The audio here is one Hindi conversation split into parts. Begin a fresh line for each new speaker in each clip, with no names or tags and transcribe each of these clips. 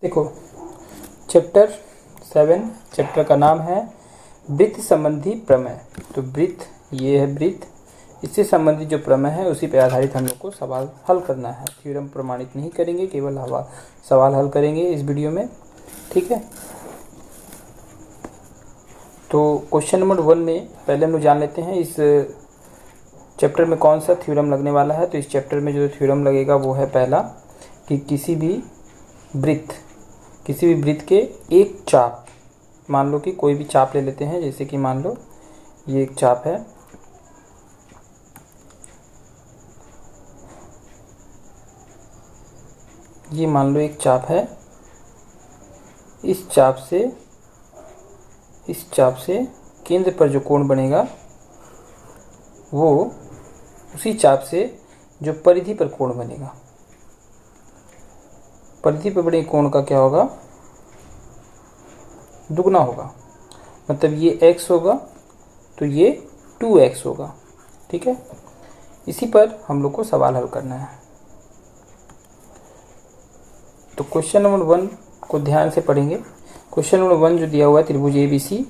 देखो चैप्टर 7, चैप्टर का नाम है वृत्त संबंधी प्रमेय। तो वृत्त, ये है वृत्त, इससे संबंधित जो प्रमेय है उसी पर आधारित हम लोग को सवाल हल करना है। थ्योरम प्रमाणित नहीं करेंगे, केवल सवाल हल करेंगे इस वीडियो में, ठीक है। तो क्वेश्चन नंबर 1 में पहले हम लोग जान लेते हैं इस चैप्टर में कौन सा थ्योरम लगने वाला है। तो इस चैप्टर में जो थ्योरम लगेगा वो है पहला कि किसी भी वृत्त के एक चाप, मान लो कि कोई भी चाप ले लेते हैं, जैसे कि मान लो ये एक चाप है, ये मान लो एक चाप है। इस चाप से केंद्र पर जो कोण बनेगा वो उसी चाप से जो परिधि पर कोण बनेगा, परिधि पर बने कोण का क्या होगा, दुगना होगा। मतलब ये x होगा तो ये 2x होगा, ठीक है। इसी पर हम लोग को सवाल हल करना है। तो क्वेश्चन नंबर 1 को ध्यान से पढ़ेंगे। क्वेश्चन नंबर 1 जो दिया हुआ है, त्रिभुज ABC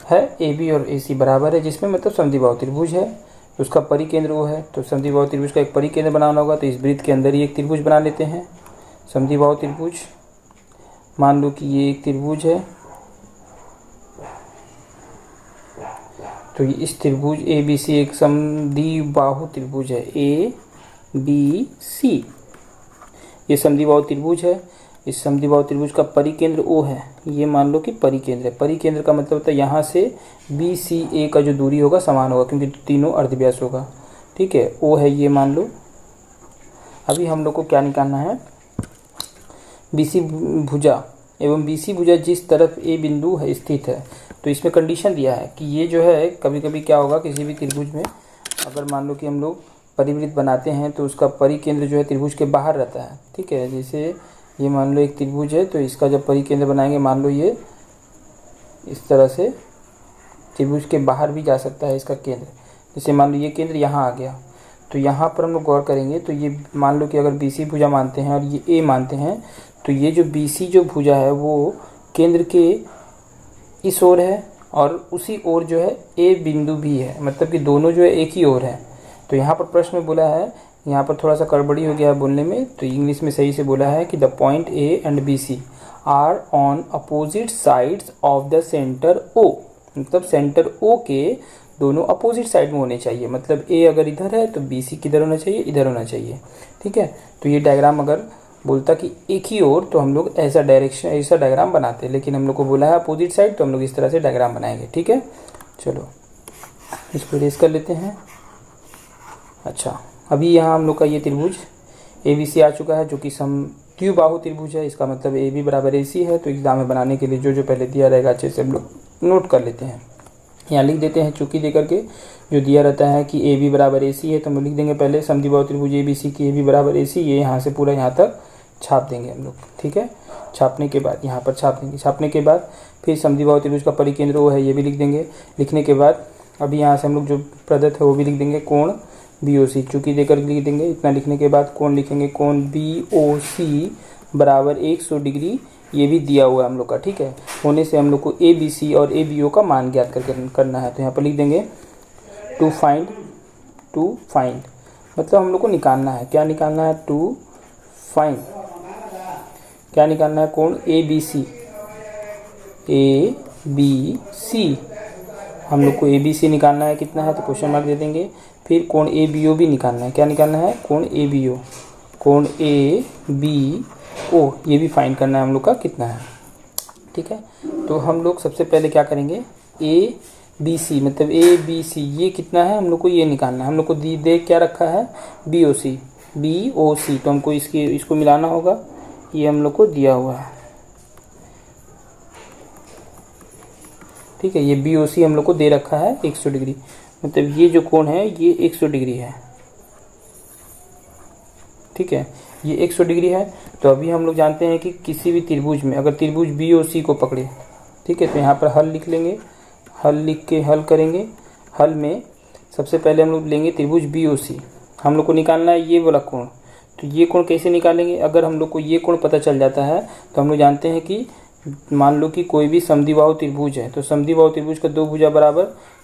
है, AB और AC बराबर है, जिसमें मतलब समद्विबाहु त्रिभुज है, उसका परिकेंद्र वो है। तो समद्विबाहु त्रिभुज का एक परिकेंद्र बनाना होगा, तो इस वृत्त के अंदर ही एक त्रिभुज बना लेते हैं, समद्विबाहु त्रिभुज। मान लो कि ये एक त्रिभुज है, तो इस त्रिभुज ABC एक समद्विबाहु त्रिभुज है, ABC ये समद्विबाहु त्रिभुज है। इस समद्विबाहु त्रिभुज का परिकेंद्र O है, ये मान लो कि परिकेंद्र है। परिकेंद्र का मतलब होता है यहाँ से BCA का जो दूरी होगा समान होगा, क्योंकि तीनों अर्धव्यास होगा, ठीक है। O है ये मान लो। अभी हम लोग को क्या निकालना है, BC भुजा एवं BC भुजा जिस तरफ A बिंदु है स्थित है। तो इसमें कंडीशन दिया है कि ये जो है, कभी कभी क्या होगा किसी भी त्रिभुज में, अगर मान लो कि हम लोग परिवृत्त बनाते हैं तो उसका परिकेंद्र जो है त्रिभुज के बाहर रहता है, ठीक है। जैसे ये मान लो एक त्रिभुज है, तो इसका जब परिकेंद्र बनाएंगे, मान लो ये इस तरह से त्रिभुज के बाहर भी जा सकता है इसका केंद्र। जैसे मान लो ये केंद्र यहाँ आ गया, तो यहाँ पर हम लोग गौर करेंगे तो ये मान लो कि अगर BC भुजा मानते हैं और ये A मानते हैं, तो ये जो BC जो भुजा है वो केंद्र के इस ओर है और उसी ओर जो है A बिंदु भी है, मतलब कि दोनों जो है एक ही ओर है। तो यहाँ पर प्रश्न में बोला है, यहाँ पर थोड़ा सा गड़बड़ी हो गया है बोलने में, तो इंग्लिश में सही से बोला है कि the point A and BC are on opposite sides of the centre O। मतलब सेंटर O के दोनों अपोजिट साइड में होने चाहिए। मतलब A अगर इधर है तो BC किधर होना चाहिए, इधर होना चाहिए, ठीक है। तो ये डायग्राम अगर बोलता कि एक ही ओर, तो हम लोग ऐसा डायग्राम बनाते हैं, लेकिन हम लोग को बोला है अपोजिट साइड, तो हम लोग इस तरह से डायग्राम बनाएंगे, ठीक है। चलो इसको रेस कर लेते हैं। अच्छा, अभी यहाँ हम लोग का ये त्रिभुज ABC आ चुका है, जो कि समद्विबाहु त्रिभुज है। इसका मतलब AB बराबर AC है। तो एग्जाम में बनाने के लिए जो पहले दिया रहेगा अच्छे से हम लोग नोट कर लेते हैं। यहाँ लिख देते हैं, चूंकि दे करके जो दिया रहता है कि AB बराबर AC है, तो हम लिख देंगे पहले समद्विबाहु त्रिभुज ABC की AB बराबर AC, ये यहाँ से पूरा यहाँ तक छाप देंगे हम लोग, ठीक है। छापने के बाद यहाँ पर छाप देंगे। छापने के बाद फिर समद्विबाहु त्रिभुज का परिकेंद्र वो है, ये भी लिख देंगे। लिखने के बाद अभी यहाँ से हम लोग जो प्रदत्त है वो भी लिख देंगे, कोण BOC चूंकि देकर लिख देंगे। इतना लिखने के बाद कोण लिखेंगे, कोण BOC बराबर 100 डिग्री, ये भी दिया हुआ है हम लोग का, ठीक है। होने से हम लोग को ABC और ABO का मान ज्ञात करना है। तो यहाँ पर लिख देंगे टू फाइंड मतलब हम लोग को निकालना है, क्या निकालना है, टू फाइंड क्या निकालना है, कोण ABC हम लोग को ABC निकालना है। कितना है, तो क्वेश्चन मार्क दे देंगे। फिर कोण ABO भी निकालना है, क्या निकालना है, कोण ABO ये भी फाइंड करना है हम लोग का, कितना है, ठीक है। तो हम लोग सबसे पहले क्या करेंगे, ABC मतलब ABC ये कितना है, हम लोग को ये निकालना है। हम लोग को दे क्या रखा है, BOC तो हमको इसको मिलाना होगा, ये हम लोग को दिया हुआ है, ठीक है। ये BOC हम लोग को दे रखा है 100 डिग्री, मतलब ये जो कोण है ये 100 डिग्री है, ठीक है, ये 100 डिग्री है। तो अभी हम लोग जानते हैं कि किसी भी त्रिभुज में अगर त्रिभुज BOC को पकड़े, ठीक है, तो यहाँ पर हल लिख लेंगे। हल लिख के हल करेंगे। हल में सबसे पहले हम लोग लेंगे त्रिभुज BOC, हम लोग को निकालना है ये वाला कोण। तो ये कोण कैसे निकालेंगे? अगर हम लोग को ये कोण पता चल जाता है तो हम लोग जानते हैं कि मान लो कि कोई भी समद्विबाहु त्रिभुज है, तो समद्विबाहु त्रिभुज का दो भुजा बराबर,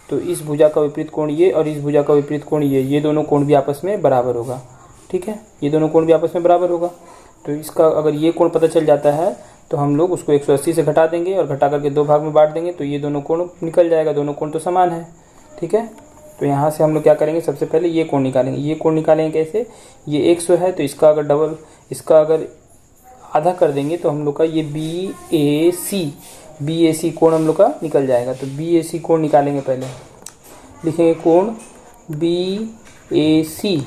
तो इस भुजा का विपरीत कोण ये और इस भुजा का विपरीत कोण ये दोनों कोण भी आपस में बराबर होगा। ठीक है, ये दोनों कोण भी आपस में बराबर होगा। तो इसका अगर ये कोण पता चल जाता है तो हम लोग उसको 180 से घटा देंगे और घटा करके दो भाग में बांट देंगे, तो ये दोनों कोण निकल जाएगा, दोनों कोण तो समान है। ठीक है, तो यहाँ से हम लोग क्या करेंगे, सबसे पहले ये कोण निकालेंगे। ये कोण निकालेंगे कैसे? ये 100 है तो इसका अगर डबल, इसका अगर आधा कर देंगे तो हम लोग का ये बी ए सी कोण हम लोग का निकल जाएगा। तो बी ए सी कोण निकालेंगे, पहले लिखेंगे कोण बी ए सी।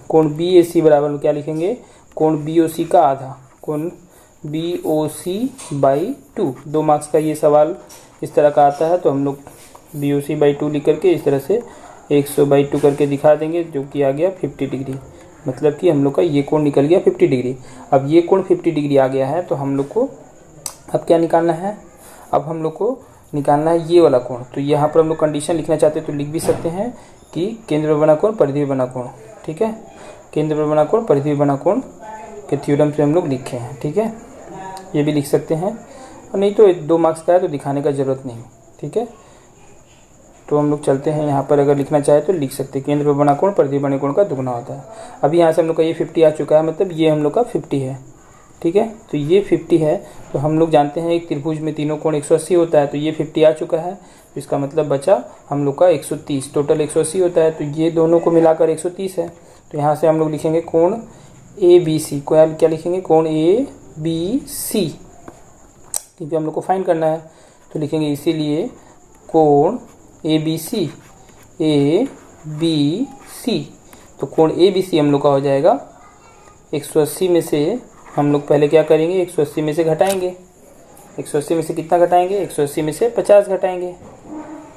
कोण बी ए सी बराबर क्या लिखेंगे? कोण बी ओ सी का आधा, कोण B O C by 2। 2 marks का ये सवाल इस तरह का आता है, तो हम लोग बी ओ सी बाई 2 लिख करके इस तरह से 100/2 करके दिखा देंगे, जो कि आ गया 50 डिग्री। मतलब कि हम लोग का ये कोण निकल गया 50 डिग्री। अब ये कोण 50 डिग्री आ गया है तो हम लोग को अब क्या निकालना है? अब हम लोग को निकालना है ये वाला कोण। तो यहाँ पर हम लोग कंडीशन लिखना चाहते हैं तो लिख भी सकते हैं कि केंद्र पर बना कोण, परिधि पर बना कोण। ठीक है, केंद्र पर बना कोण, परिधि पर बना कोण के थ्योरम से हम लोग लिखे हैं। ठीक है, ये भी लिख सकते हैं, और नहीं तो 2 मार्क्स का है तो दिखाने का ज़रूरत नहीं। ठीक है, तो हम लोग चलते हैं यहाँ पर, अगर लिखना चाहे तो लिख सकते हैं, केंद्र पर बना कोण परिधि बने कोण का दुगुना होता है। अभी यहाँ से हम लोग का ये 50 आ चुका है, मतलब ये हम लोग का 50 है। ठीक है, तो ये 50 है, तो हम लोग जानते हैं एक त्रिभुज में तीनों कोण 180 होता है, तो ये 50 आ चुका है, तो इसका मतलब बचा हम लोग का 130। टोटल 180 होता है, तो ये दोनों को मिलाकर 130 है। तो यहाँ से हम लोग लिखेंगे कोण ए बी सी। क्या लिखेंगे? कोण ए बी सी, क्योंकि हम लोग को फाइंड करना है, तो लिखेंगे इसीलिए कोण A B C, A B C. तो कोण ए बी सी हम लोग का हो जाएगा 180 में से हम लोग पहले क्या करेंगे, 180 में से घटाएंगे। 180 में से कितना घटाएंगे? 180 में से 50 घटाएंगे।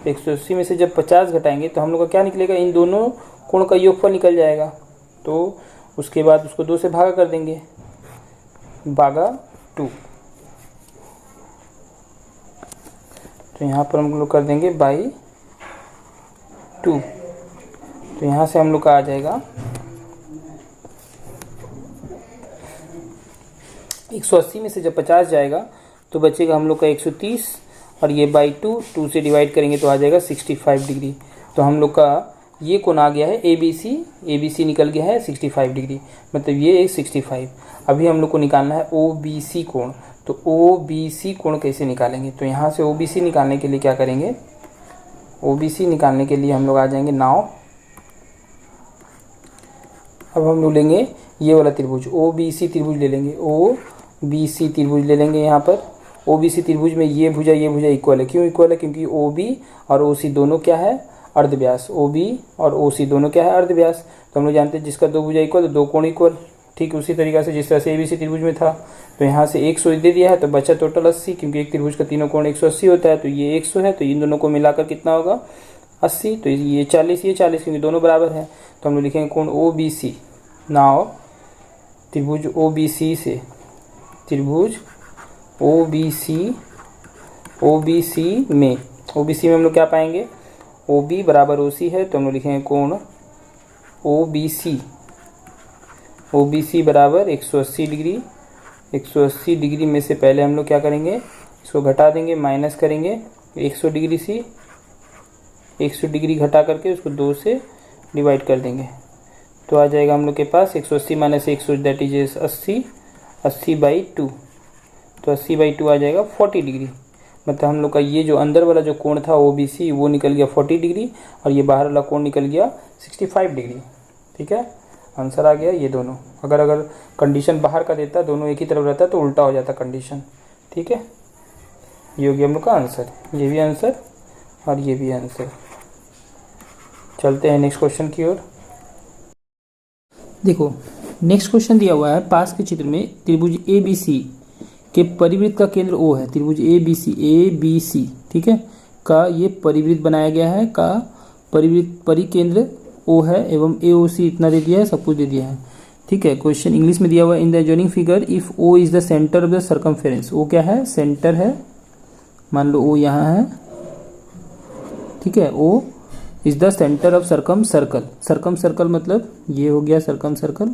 180 में से जब 50 घटाएंगे तो हम लोग का क्या निकलेगा? इन दोनों कोण का योगफल निकल जाएगा। तो उसके बाद उसको 2 से भागा कर देंगे, भागा 2। तो यहाँ पर हम लोग कर देंगे बाई 2। तो यहाँ से हम लोग का आ जाएगा 180 में से जब 50 जाएगा तो बचेगा हम लोग का 130, और ये बाई 2 से डिवाइड करेंगे तो आ जाएगा 65 डिग्री। तो हम लोग का ये कोण आ गया है ए बी सी निकल गया है 65 डिग्री, मतलब ये 65। अभी हम लोग को निकालना है ओ बी सी कोण। तो ओ बी सी कोण कैसे निकालेंगे? तो यहाँ से ओ बी सी निकालने के लिए क्या करेंगे? ओ बी सी निकालने के लिए हम लोग आ जाएंगे नाव। अब हम लोग लेंगे ये वाला त्रिभुज, ओ बी सी त्रिभुज ले लेंगे, ओ बी सी त्रिभुज ले लेंगे। यहाँ पर ओ बी सी त्रिभुज में ये भुजा इक्वल है। क्यों इक्वल है? क्योंकि ओ बी और ओ सी दोनों क्या है? अर्धव्यास। ओ बी और ओ सी दोनों क्या है? अर्धव्यास। तो हम लोग जानते हैं जिसका दो भुजा इक्वल तो दो कोण इक्वल। ठीक उसी तरीक़ा से जिस तरह से ए बी सी त्रिभुज में था, तो यहाँ से 100 दे दिया है तो बचा टोटल 80, क्योंकि एक त्रिभुज का तीनों कोण 180 होता है। तो ये 100 है, तो इन दोनों को मिलाकर कितना होगा? 80। तो ये 40, ये 40, क्योंकि दोनों बराबर है। तो हम लोग लिखेंगे कोण ओ बी सी। नाउ त्रिभुज ओ बी सी से, त्रिभुज ओ बी सी में हम लोग क्या पाएंगे? ओ बी बराबर ओ सी है, तो हम लोग लिखेंगे कोण ओ बी सी बराबर 180 डिग्री। 180 डिग्री में से पहले हम लोग क्या करेंगे? इसको घटा देंगे, माइनस करेंगे 100 डिग्री से। 100 डिग्री घटा करके उसको 2 से डिवाइड कर देंगे, तो आ जाएगा हम लोग के पास 180 माइनस 100 दैट इज 80। 80/2, तो 80/2 आ जाएगा 40 डिग्री। मतलब हम लोग का ये जो अंदर वाला जो कोण था ओ बी सी वो निकल गया 40 डिग्री, और ये बाहर वाला कोण निकल गया 65 डिग्री। ठीक है, आंसर आ गया ये दोनों। अगर कंडीशन बाहर का देता, दोनों एक ही तरफ रहता तो उल्टा हो जाता कंडीशन। ठीक है, ये हो गया हम लोग का आंसर। ये भी आंसर और ये भी आंसर। चलते हैं नेक्स्ट क्वेश्चन की ओर। देखो नेक्स्ट क्वेश्चन दिया हुआ है, पास के चित्र में त्रिभुज ए बी सी के परिवृत्त का केंद्र O है। त्रिभुज ए बी सी ठीक है, का ये परिवृत्त बनाया गया है, का परिवृत्त परिकेंद्र O है एवं AOC इतना दे दिया है, सब कुछ दे दिया है। ठीक है, क्वेश्चन इंग्लिश में दिया हुआ है, in the adjoining figure if O is the centre of the circumference. O क्या है? सेंटर है। मान लो O यहाँ है, ठीक है, O is the centre of circum circle. Circum circle मतलब ये हो गया सर्कम सर्कल,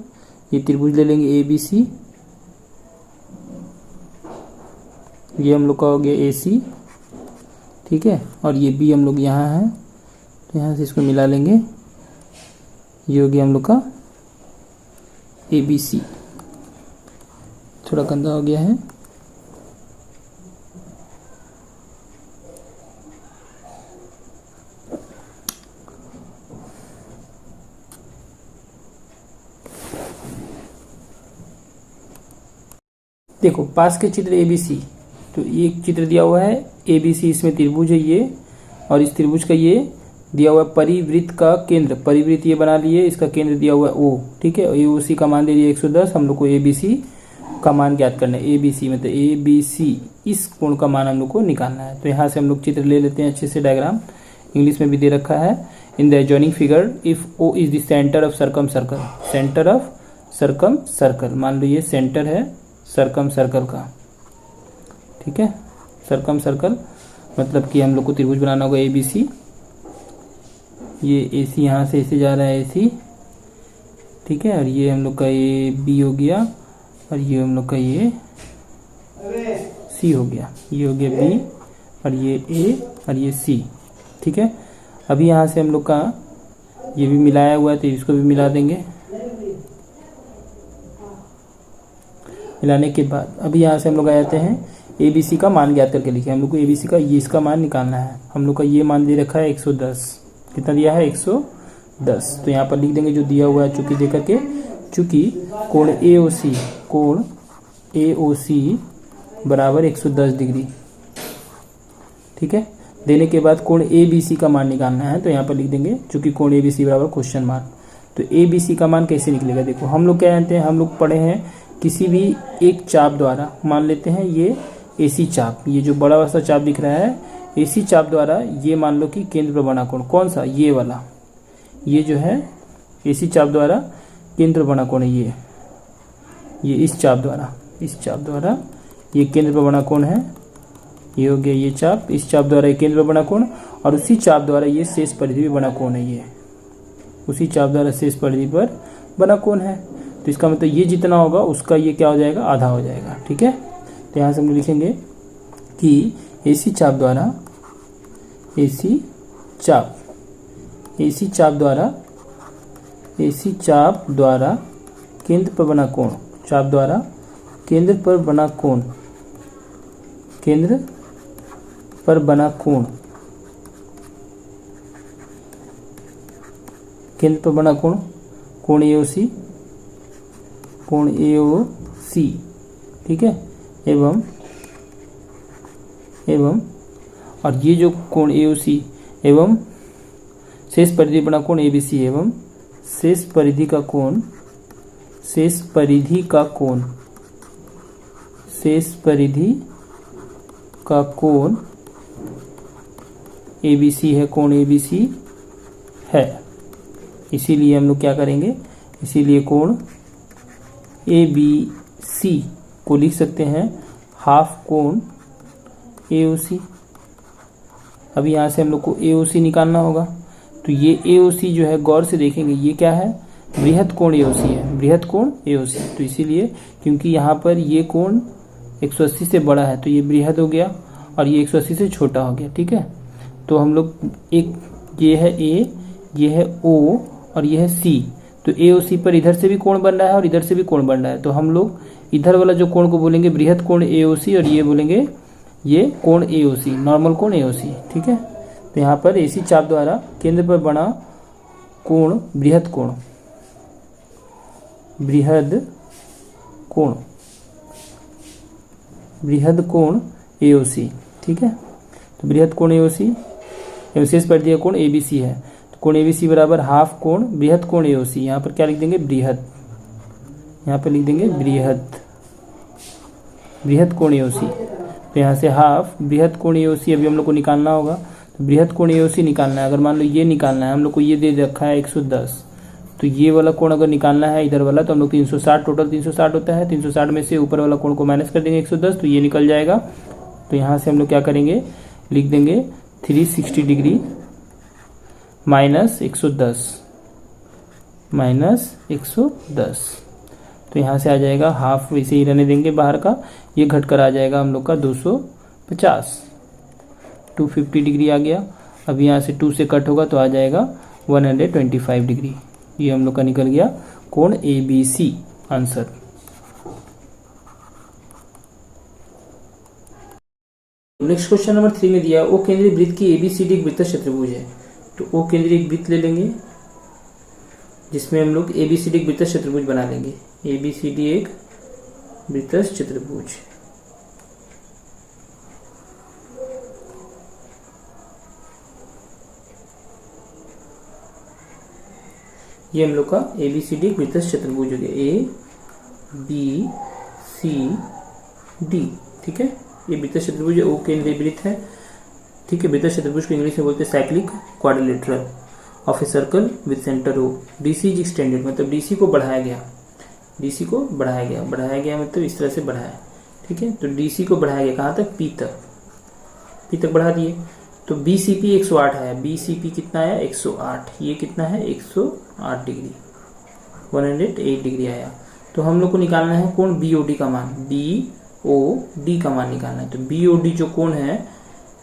ये त्रिभुज ले लेंगे ABC, ये हम लोग का हो गया AC, ठीक है, और ये B हम लोग यहाँ है, तो यहाँ से इसको मिला लेंगे, ये हो गया हम लोग का ABC। थोड़ा गंदा हो गया है। देखो पास के चित्र ABC, तो एक चित्र दिया हुआ है ABC, इसमें त्रिभुज है ये, और इस त्रिभुज का ये दिया हुआ है परिवृत्त का केंद्र, परिवृत्त ये बना लिए, इसका केंद्र दिया हुआ है O, ठीक है, ये उसी का मान दे दिया 110। हम लोग को ABC का मान ज्ञात करना है, ABC मतलब ABC, इस कोण का मान हम लोग को निकालना है। तो यहाँ से हम लोग चित्र ले लेते हैं अच्छे से, डायग्राम इंग्लिश में भी दे रखा है। In the adjoining figure if O is the centre of circum circle, centre of circum circle, मान लो ये सेंटर है सर्कम सर्कल का, ठीक है, सर्कम सर्कल मतलब कि हम लोग को त्रिभुज बनाना होगा ABC, ये AC यहाँ से ऐसे जा रहा है AC, ठीक है, और ये हम लोग का ये B हो गया, और ये हम लोग का ये C हो गया, ये हो गया B, और ये A और ये C, ठीक है। अभी यहाँ से हम लोग का ये भी मिलाया हुआ है, तो इसको भी मिला देंगे। मिलाने के बाद अभी यहाँ से हम लोग आ जाते हैं ABC का मान ज्ञात करके लिखे। हम लोग को ABC का ये इसका मान निकालना है। हम लोग का ये मान दे रखा है 110, कितना दिया है 110, तो यहाँ पर लिख देंगे जो दिया हुआ है, चूंकि दे करके, चूंकि कोण AOC बराबर 110 डिग्री, ठीक है। देने के बाद कोण ABC का मान निकालना है, तो यहाँ पर लिख देंगे चूंकि कोण ABC बराबर क्वेश्चन मार्क। तो ABC का मान कैसे निकलेगा, देखो हम लोग क्या जानते हैं, हम लोग पढ़े हैं किसी भी एक चाप द्वारा, मान लेते हैं ये AC चाप, ये जो बड़ा वाला चाप दिख रहा है AC चाप द्वारा, ये मान लो कि केंद्र पर बना कोण कौन सा, ये वाला, ये जो है AC चाप द्वारा केंद्र पर बना कोण है ये इस चाप द्वारा ये केंद्र पर बना कोण है, ये हो गया ये चाप, इस चाप द्वारा ये केंद्र पर बना कोण, और उसी चाप द्वारा ये शेष परिधि पर बना कोण है, ये उसी चाप द्वारा शेष परिधि पर बना कोण है। तो इसका मतलब ये जितना होगा उसका ये क्या हो जाएगा, आधा हो जाएगा, ठीक है। तो यहाँ से हम लिखेंगे कि AC चाप द्वारा केंद्र पर बना कोण, चाप द्वारा केंद्र पर बना कोण, कोण AOC, ठीक है, एवं और ये जो कोण AOC एवं शेष परिधि बना कोण ABC एवं शेष परिधि का कोण ABC है, कोण ABC है। इसीलिए हम लोग क्या करेंगे, इसीलिए कोण ABC को लिख सकते हैं हाफ कोण AOC। अभी यहाँ से हम लोग को AOC निकालना होगा, तो ये AOC जो है गौर से देखेंगे, ये क्या है, बृहद कोण AOC है, बृहद कोण AOC। तो इसीलिए क्योंकि यहाँ पर ये कोण 180 से बड़ा है, तो ये बृहद हो गया, और ये 180 से छोटा हो गया, ठीक है। तो हम लोग एक, ये है A, ये है O और ये है C, तो AOC पर इधर से भी कोण बन रहा है और इधर से भी कोण बन रहा है, तो हम लोग इधर वाला जो कोण को बोलेंगे बृहद कोण AOC, और ये बोलेंगे ये कोण AOC, नॉर्मल कोण AOC, ठीक है। तो यहाँ पर AC चाप द्वारा केंद्र पर बना कोण बृहद कोण AOC, ठीक है। तो बृहद कोण AOC एवं शेष परिधि कोण ABC है, तो कोण ABC बराबर हाफ कोण बृहद कोण AOC। यहाँ पर क्या लिख देंगे, बृहद, यहाँ पर लिख देंगे बृहद कोण AOC। तो यहाँ से हाफ बृहद कोण AOC अभी हम लोग को निकालना होगा, तो बृहद कोण AOC निकालना है। अगर मान लो ये निकालना है, हम लोग को ये दे रखा है 110, तो ये वाला कोण अगर निकालना है इधर वाला, तो हम लोग 360, टोटल 360 होता है, 360 में से ऊपर वाला कोण को माइनस कर देंगे 110, तो ये निकल जाएगा। तो यहाँ से हम लोग क्या करेंगे, लिख देंगे 360 डिग्री माइनस 110, तो यहाँ से आ जाएगा हाफ, वैसे ही रहने देंगे बाहर का, ये घट कर आ जाएगा हम लोग का 250, 250 डिग्री आ गया। अब यहाँ से 2 से कट होगा तो आ जाएगा 125 डिग्री। ये हम लोग का निकल गया कोण ABC answer. Next question number 3 में दिया ओ केंद्रीय वृत्त की ABCD एक वृत्त चतुर्भुज है। तो ओ केंद्रीय एक वृत्त ले लेंगे जिसमें हम लोग ABCD एक वृत्त चतुर्भुज बना लेंगे। ABCD एक वृत्त चतुर्भुज, ये हम लोग का ABCD एक वृत्त चतुर्भुज हो गया, ABCD। ठीक है, ये वृत्त चतुर्भुज ओ केंद्रीय वृत्त है। ठीक है, वृत्त चतुर्भुज को इंग्लिश में बोलते हैं cyclic quadrilateral of a circle with centre O. DC is extended, मतलब DC को बढ़ाया गया, DC को बढ़ाया गया, बढ़ाया गया मतलब इस तरह से बढ़ाया। ठीक है, तो DC को बढ़ाया गया कहाँ तक, P तक, P तक बढ़ा दिए। तो BCP 108 आया, BCP कितना आया 108, ये कितना है 108 डिग्री, 108 डिग्री आया। तो हम लोग को निकालना है कोण BOD का मान, BOD का मान निकालना है। तो BOD जो कोण है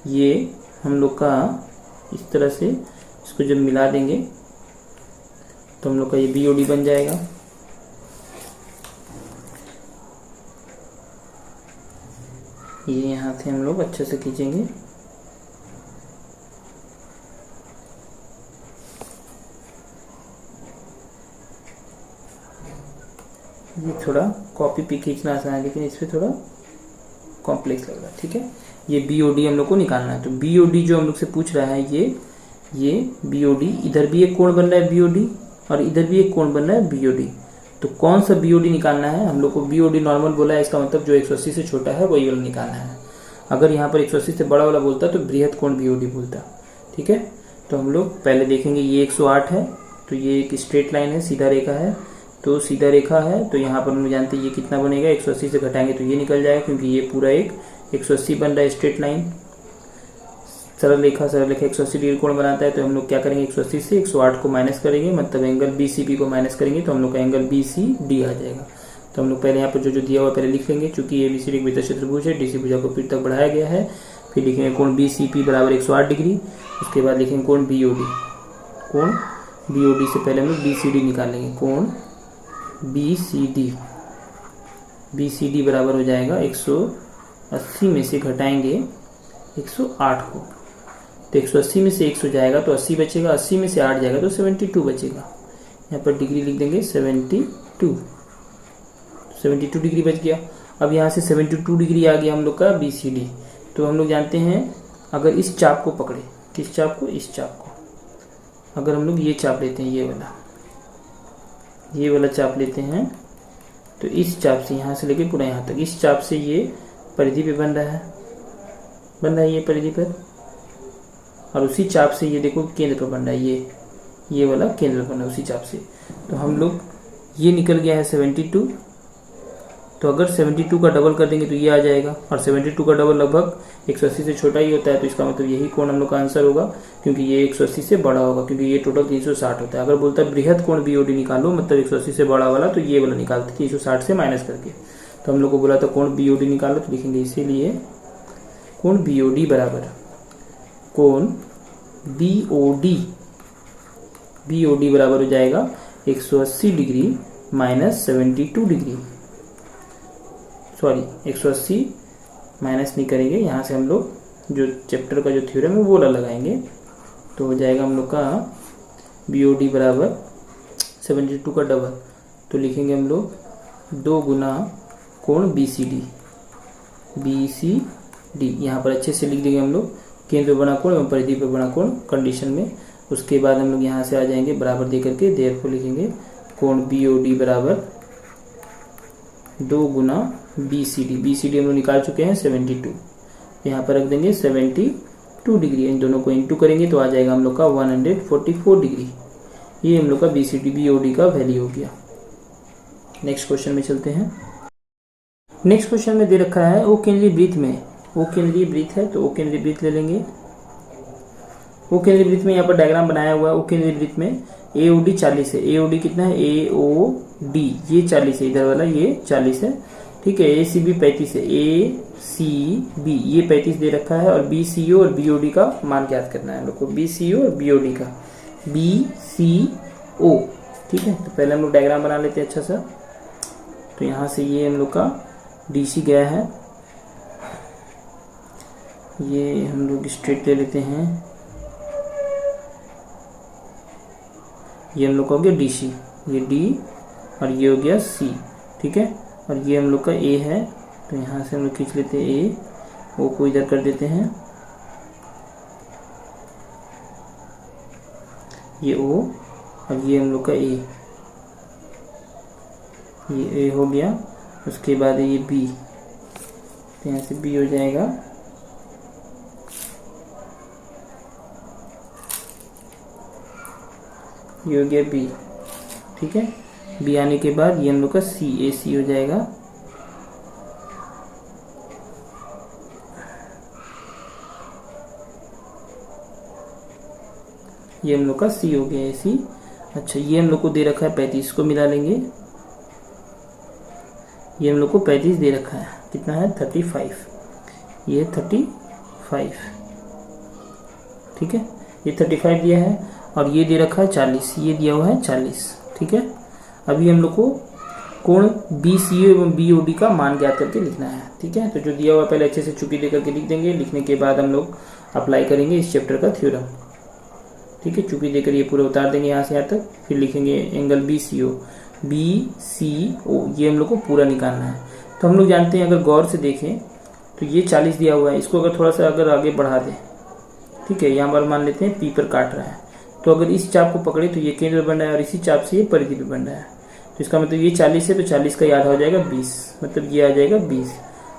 ये हम लोग का इस तरह से इसको जब मिला देंगे तो हम लोग का ये BOD बन जाएगा। ये यहाँ से हम लोग अच्छे से खींचेंगे, ये थोड़ा कॉपी पे खींचना आसान है लेकिन इस पर थोड़ा कॉम्प्लेक्स लग रहा है। ठीक है, ये BOD हम लोग को निकालना है। तो BOD जो हम लोग से पूछ रहा है ये BOD, इधर भी एक कोण बन रहा है BOD और इधर भी एक कोण बन रहा है BOD। तो कौन सा BOD निकालना है हम लोग को, BOD नॉर्मल बोला है, इसका मतलब जो 180 से छोटा है वही वाला निकालना है। अगर यहाँ पर 180 से बड़ा वाला बोलता तो बृहद कोण BOD बोलता। ठीक है, तो हम लोग पहले देखेंगे ये 108 है, तो ये एक स्ट्रेट लाइन है, सीधा रेखा है, तो सीधा रेखा है। तो यहाँ पर हम जानते हैं ये कितना बनेगा, 180 से घटाएंगे तो ये निकल जाएगा, क्योंकि ये पूरा एक 180 बन रहा है स्ट्रेट लाइन, सरल रेखा 180 डिग्री कोण बनाता है। तो हम लोग क्या करेंगे, 180 से 108 को माइनस करेंगे, मतलब एंगल BCP को माइनस करेंगे तो हम लोग का एंगल BCD आ जाएगा। तो हम लोग पहले यहाँ पर जो दिया हुआ पहले लिख लेंगे, चूंकि ABCD एक वृत्त चतुर्भुज है, DC भुजा को फिर तक बढ़ाया गया है। फिर लिखेंगे कोण BCP बराबर 108 डिग्री, उसके बाद लिखेंगे कोण BOD, कोण BOD से पहले हम लोग BCD निकाल लेंगे, कोण BCD बराबर हो जाएगा 180 में से घटाएंगे 108 को, तो 180 में से 100 जाएगा तो 80 बचेगा, 80 में से 8 जाएगा तो 72 बचेगा। यहाँ पर डिग्री लिख देंगे 72 डिग्री बच गया। अब यहाँ से 72 डिग्री आ गया हम लोग का BCD। तो हम लोग जानते हैं अगर इस चाप को पकड़े, किस चाप को, इस चाप को, अगर हम लोग ये चाप लेते हैं, ये वाला चाप लेते हैं, तो इस चाप से यहाँ से लेके पूरा यहाँ तक, इस चाप से ये परिधि पे बन रहा है ये परिधि पर, और उसी चाप से ये देखो केंद्र पर बन रहा है, ये वाला केंद्र पर बन रहा है उसी चाप से। तो हम लोग ये निकल गया है 72, तो अगर 72 का डबल कर देंगे तो ये आ जाएगा, और 72 का डबल लगभग 180 से छोटा ही होता है। तो इसका मतलब यही कोण हम लोग का आंसर होगा, क्योंकि ये 180 से बड़ा होगा, क्योंकि ये टोटल 360 होता है। अगर बोलता है बृहद कोण BOD निकालो, मतलब 180 से बड़ा वाला, तो ये वाला निकालते 360 से माइनस करके। तो हम लोग को बोला था कोण BOD निकालो, तो लिखेंगे इसीलिए कोण BOD बराबर कोण BOD बराबर हो जाएगा 180 degree minus 72 degree, sorry 180 minus नहीं करेंगे, यहाँ से हम लोग जो चैप्टर का जो थ्योरम है वो वाला लगाएंगे। तो हो जाएगा हम लोग का BOD बराबर 72 का डबल, तो लिखेंगे हम लोग 2 गुना कोण BCD, यहाँ पर अच्छे से लिख देंगे हम लोग केंद्र बना कोण एवं परिधि पर बना कोण कंडीशन में। उसके बाद हम लोग यहाँ से आ जाएंगे बराबर दे करके, देयरफॉर लिखेंगे कोण BOD बराबर 2 गुना BCD हम लोग निकाल चुके हैं 72, यहाँ पर रख देंगे 72 डिग्री, इन दोनों को इंटू करेंगे तो आ जाएगा हम लोग का 144 डिग्री। ये हम लोग का BOD का वैल्यू हो गया। नेक्स्ट क्वेश्चन में चलते हैं। नेक्स्ट क्वेश्चन में दे रखा है ओ केंद्रीय वृत्त में, ओ केंद्रीय वृत्त है तो ओ केंद्रीय वृत्त ले लेंगे। ओ केंद्रीय वृत्त में यहाँ पर डायग्राम बनाया हुआ है। ओ केंद्रीय वृत्त में AOD 40 है, AOD कितना है, AOD ये 40 है, इधर वाला ये 40 है, ठीक है। ACB 35 है, ACB ये 35 दे रखा है, और BCO और BOD का मान ज्ञात करना है हम लोग को, BCO और BOD का, BCO, ठीक है। तो पहले हम लोग डायग्राम बना लेते हैं अच्छा सा। तो यहाँ से ये हम लोग का DC गया है, ये हम लोग स्ट्रेट ले लेते हैं, ये हम लोग का हो गया DC, ये D और ये हो गया C, ठीक है। और ये हम लोग का A है, तो यहाँ से हम लोग खींच लेते हैं A, O को इधर कर देते हैं, ये O और ये हम लोग का A, ये A हो गया। उसके बाद ये B, तो यहाँ से B हो जाएगा, ये हो गया B, ठीक है। B आने के बाद ये हम लोग का C, AC हो जाएगा, ये हम लोग का C हो गया AC। अच्छा, ये हम लोग को दे रखा है 35, को मिला लेंगे, ये हम लोग को 35 दे रखा है, कितना है 35, ये 35, ठीक है, ये 35 दिया है, और ये दे रखा है 40, ये दिया हुआ है 40, ठीक है। अभी हम लोग को कोण BCO एवं BOD का मान ज्ञात करके लिखना है, ठीक है। तो जो दिया हुआ पहले अच्छे से चुकी दे करके लिख देंगे, लिखने के बाद हम लोग अप्लाई करेंगे इस चैप्टर का थ्योरम, ठीक है। चुकी देकर ये पूरा उतार देंगे यहाँ से यहाँ तक, फिर लिखेंगे एंगल BCO, ये हम लोग को पूरा निकालना है। तो हम लोग जानते हैं, अगर गौर से देखें तो ये 40 दिया हुआ है, इसको अगर थोड़ा सा अगर आगे बढ़ा दें, ठीक है, यहाँ पर मान लेते हैं P पर काट रहा है, तो अगर इस चाप को पकड़े तो ये केंद्र बन रहा है, और इसी चाप से ये परिधि पे बन रहा है, तो इसका मतलब ये 40 है, तो 40 का आधा हो जाएगा 20, मतलब ये आ जाएगा 20।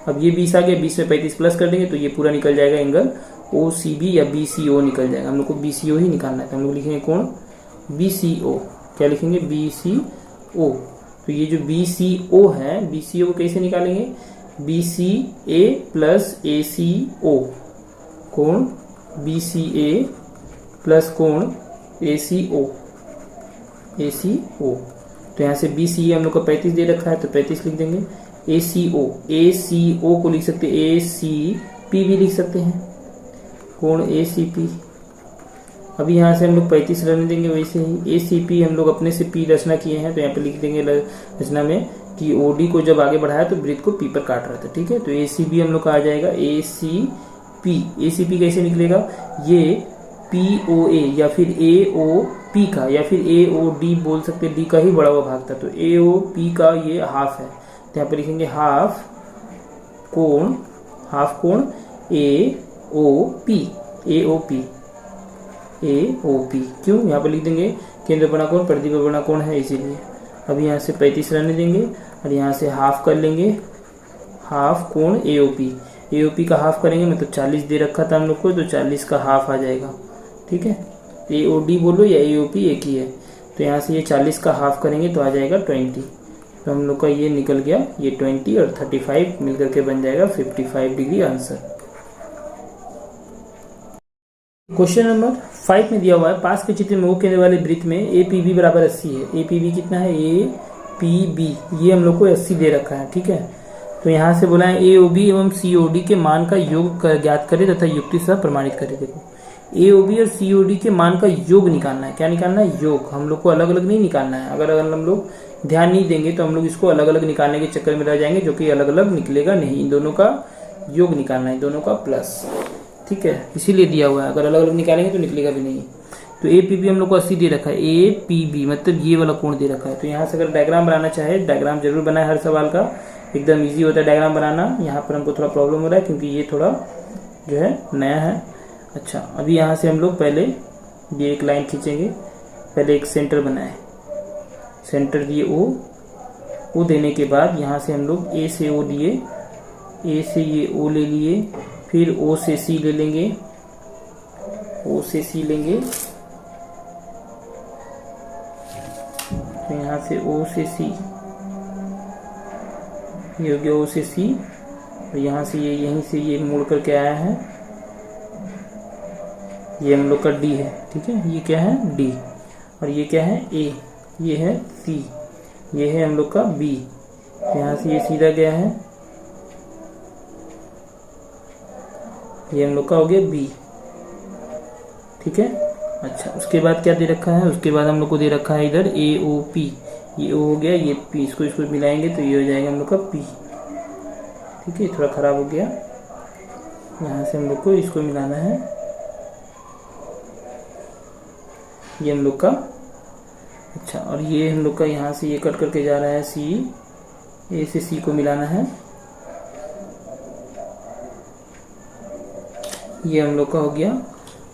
अब ये 20 आ गया, 20 में 35 प्लस कर देंगे तो ये पूरा निकल जाएगा एंगल OCB या BCO निकल जाएगा। हम लोग को BCO ही निकालना है, तो हम लोग लिखेंगे कोण BCO, क्या लिखेंगे BCO। तो ये जो BCO है, BCO को कैसे निकालेंगे, BCA प्लस ACO, कोण BCA प्लस कोण ACO, तो यहाँ से BCA हम लोग को 35 दे रखा है, तो 35 लिख देंगे। ACO को लिख सकते हैं, ACP भी लिख सकते हैं, कोण ACP। अभी यहाँ से हम लोग 35 रहने देंगे, वैसे ही ACP हम लोग अपने से P रचना किए हैं, तो यहाँ पे लिख देंगे रचना में कि OD को जब आगे बढ़ाया तो वृत्त को P पर काट रहा था, ठीक है। तो ACB हम लोग का आ जाएगा ACP कैसे निकलेगा, ये POA या फिर AOP का या फिर AOD बोल सकते हैं, D का ही बड़ा हुआ भाग था, तो AOP का ये हाफ है, तो यहाँ पे लिखेंगे हाफ कोण AOP, क्यों, यहाँ पे लिख देंगे केंद्र बना कोण परिधि पर बना कोण है, इसीलिए। अभी यहाँ से 35 रहने देंगे, और यहाँ से हाफ कर लेंगे, हाफ कोण AOP का हाफ करेंगे, मतलब 40 दे रखा था हम लोग को, तो 40 का हाफ आ जाएगा, ठीक है। AOD बोलो या AOP एक ही है, तो यहाँ से ये 40 का हाफ करेंगे तो आ जाएगा 20, तो हम लोग का ये निकल गया, ये 20 और 35 मिलकर के बन जाएगा 55 डिग्री आंसर। क्वेश्चन नंबर 5 में दिया हुआ है, पास के चित्र में वो केंद्र वाले वृत्त में APB बराबर 80 है। APB कितना है, APB ये हम लोग को 80 दे रखा है, ठीक है। तो यहाँ से बोला है AOB एवं COD के मान का योग ज्ञात करे तथा युक्ति सह प्रमाणित करे। देखो AOB और COD के मान का योग निकालना है, क्या निकालना है, योग। हम लोग को अलग अलग नहीं निकालना है, अगर हम लोग ध्यान नहीं देंगे तो हम लोग इसको अलग अलग निकालने के चक्कर में रह जाएंगे, जो कि अलग अलग निकलेगा नहीं। इन दोनों का योग निकालना है, दोनों का प्लस, ठीक है, इसीलिए दिया हुआ है, अगर अलग अलग निकालेंगे तो निकलेगा भी नहीं। तो APB हम लोग को 80 दे रखा है, APB मतलब ये वाला कोण दे रखा है। तो यहाँ से अगर डायग्राम बनाना चाहे, डायग्राम जरूर बनाए, हर सवाल का एकदम इजी होता है डायग्राम बनाना। यहाँ पर हमको थोड़ा प्रॉब्लम हो रहा है क्योंकि ये थोड़ा जो है नया है। अच्छा, अभी यहाँ से हम लोग पहले ये एक लाइन खींचेंगे, पहले एक सेंटर बनाए, सेंटर दिए O देने के बाद यहाँ से हम लोग A से O दिए, A से ये O ले लिए, फिर O से C ले लेंगे, O से C लेंगे, तो यहाँ से O से C, ये हो गया O से C, और यहाँ से ये यहीं से ये मुड़ करके आया है, ये हम लोग का D है, ठीक है, ये क्या है D। और ये क्या है ए, ये है सी, ये है हम लोग का बी। तो यहाँ से ये सीधा गया है, ये हम लोग का हो गया बी। ठीक है। अच्छा, उसके बाद क्या दे रखा है, उसके बाद हम लोग को दे रखा है इधर ए ओ पी, ये ओ हो गया, ये पी, इसको मिलाएंगे तो ये हो जाएगा हम लोग का पी। ठीक है, थोड़ा खराब हो गया, यहाँ से हम लोग को इसको मिलाना है, ये हम लोग का। अच्छा, और ये हम लोग का यहाँ से ये कट करके जा रहा है सी, ए से सी को मिलाना है, ये हम लोग का हो गया।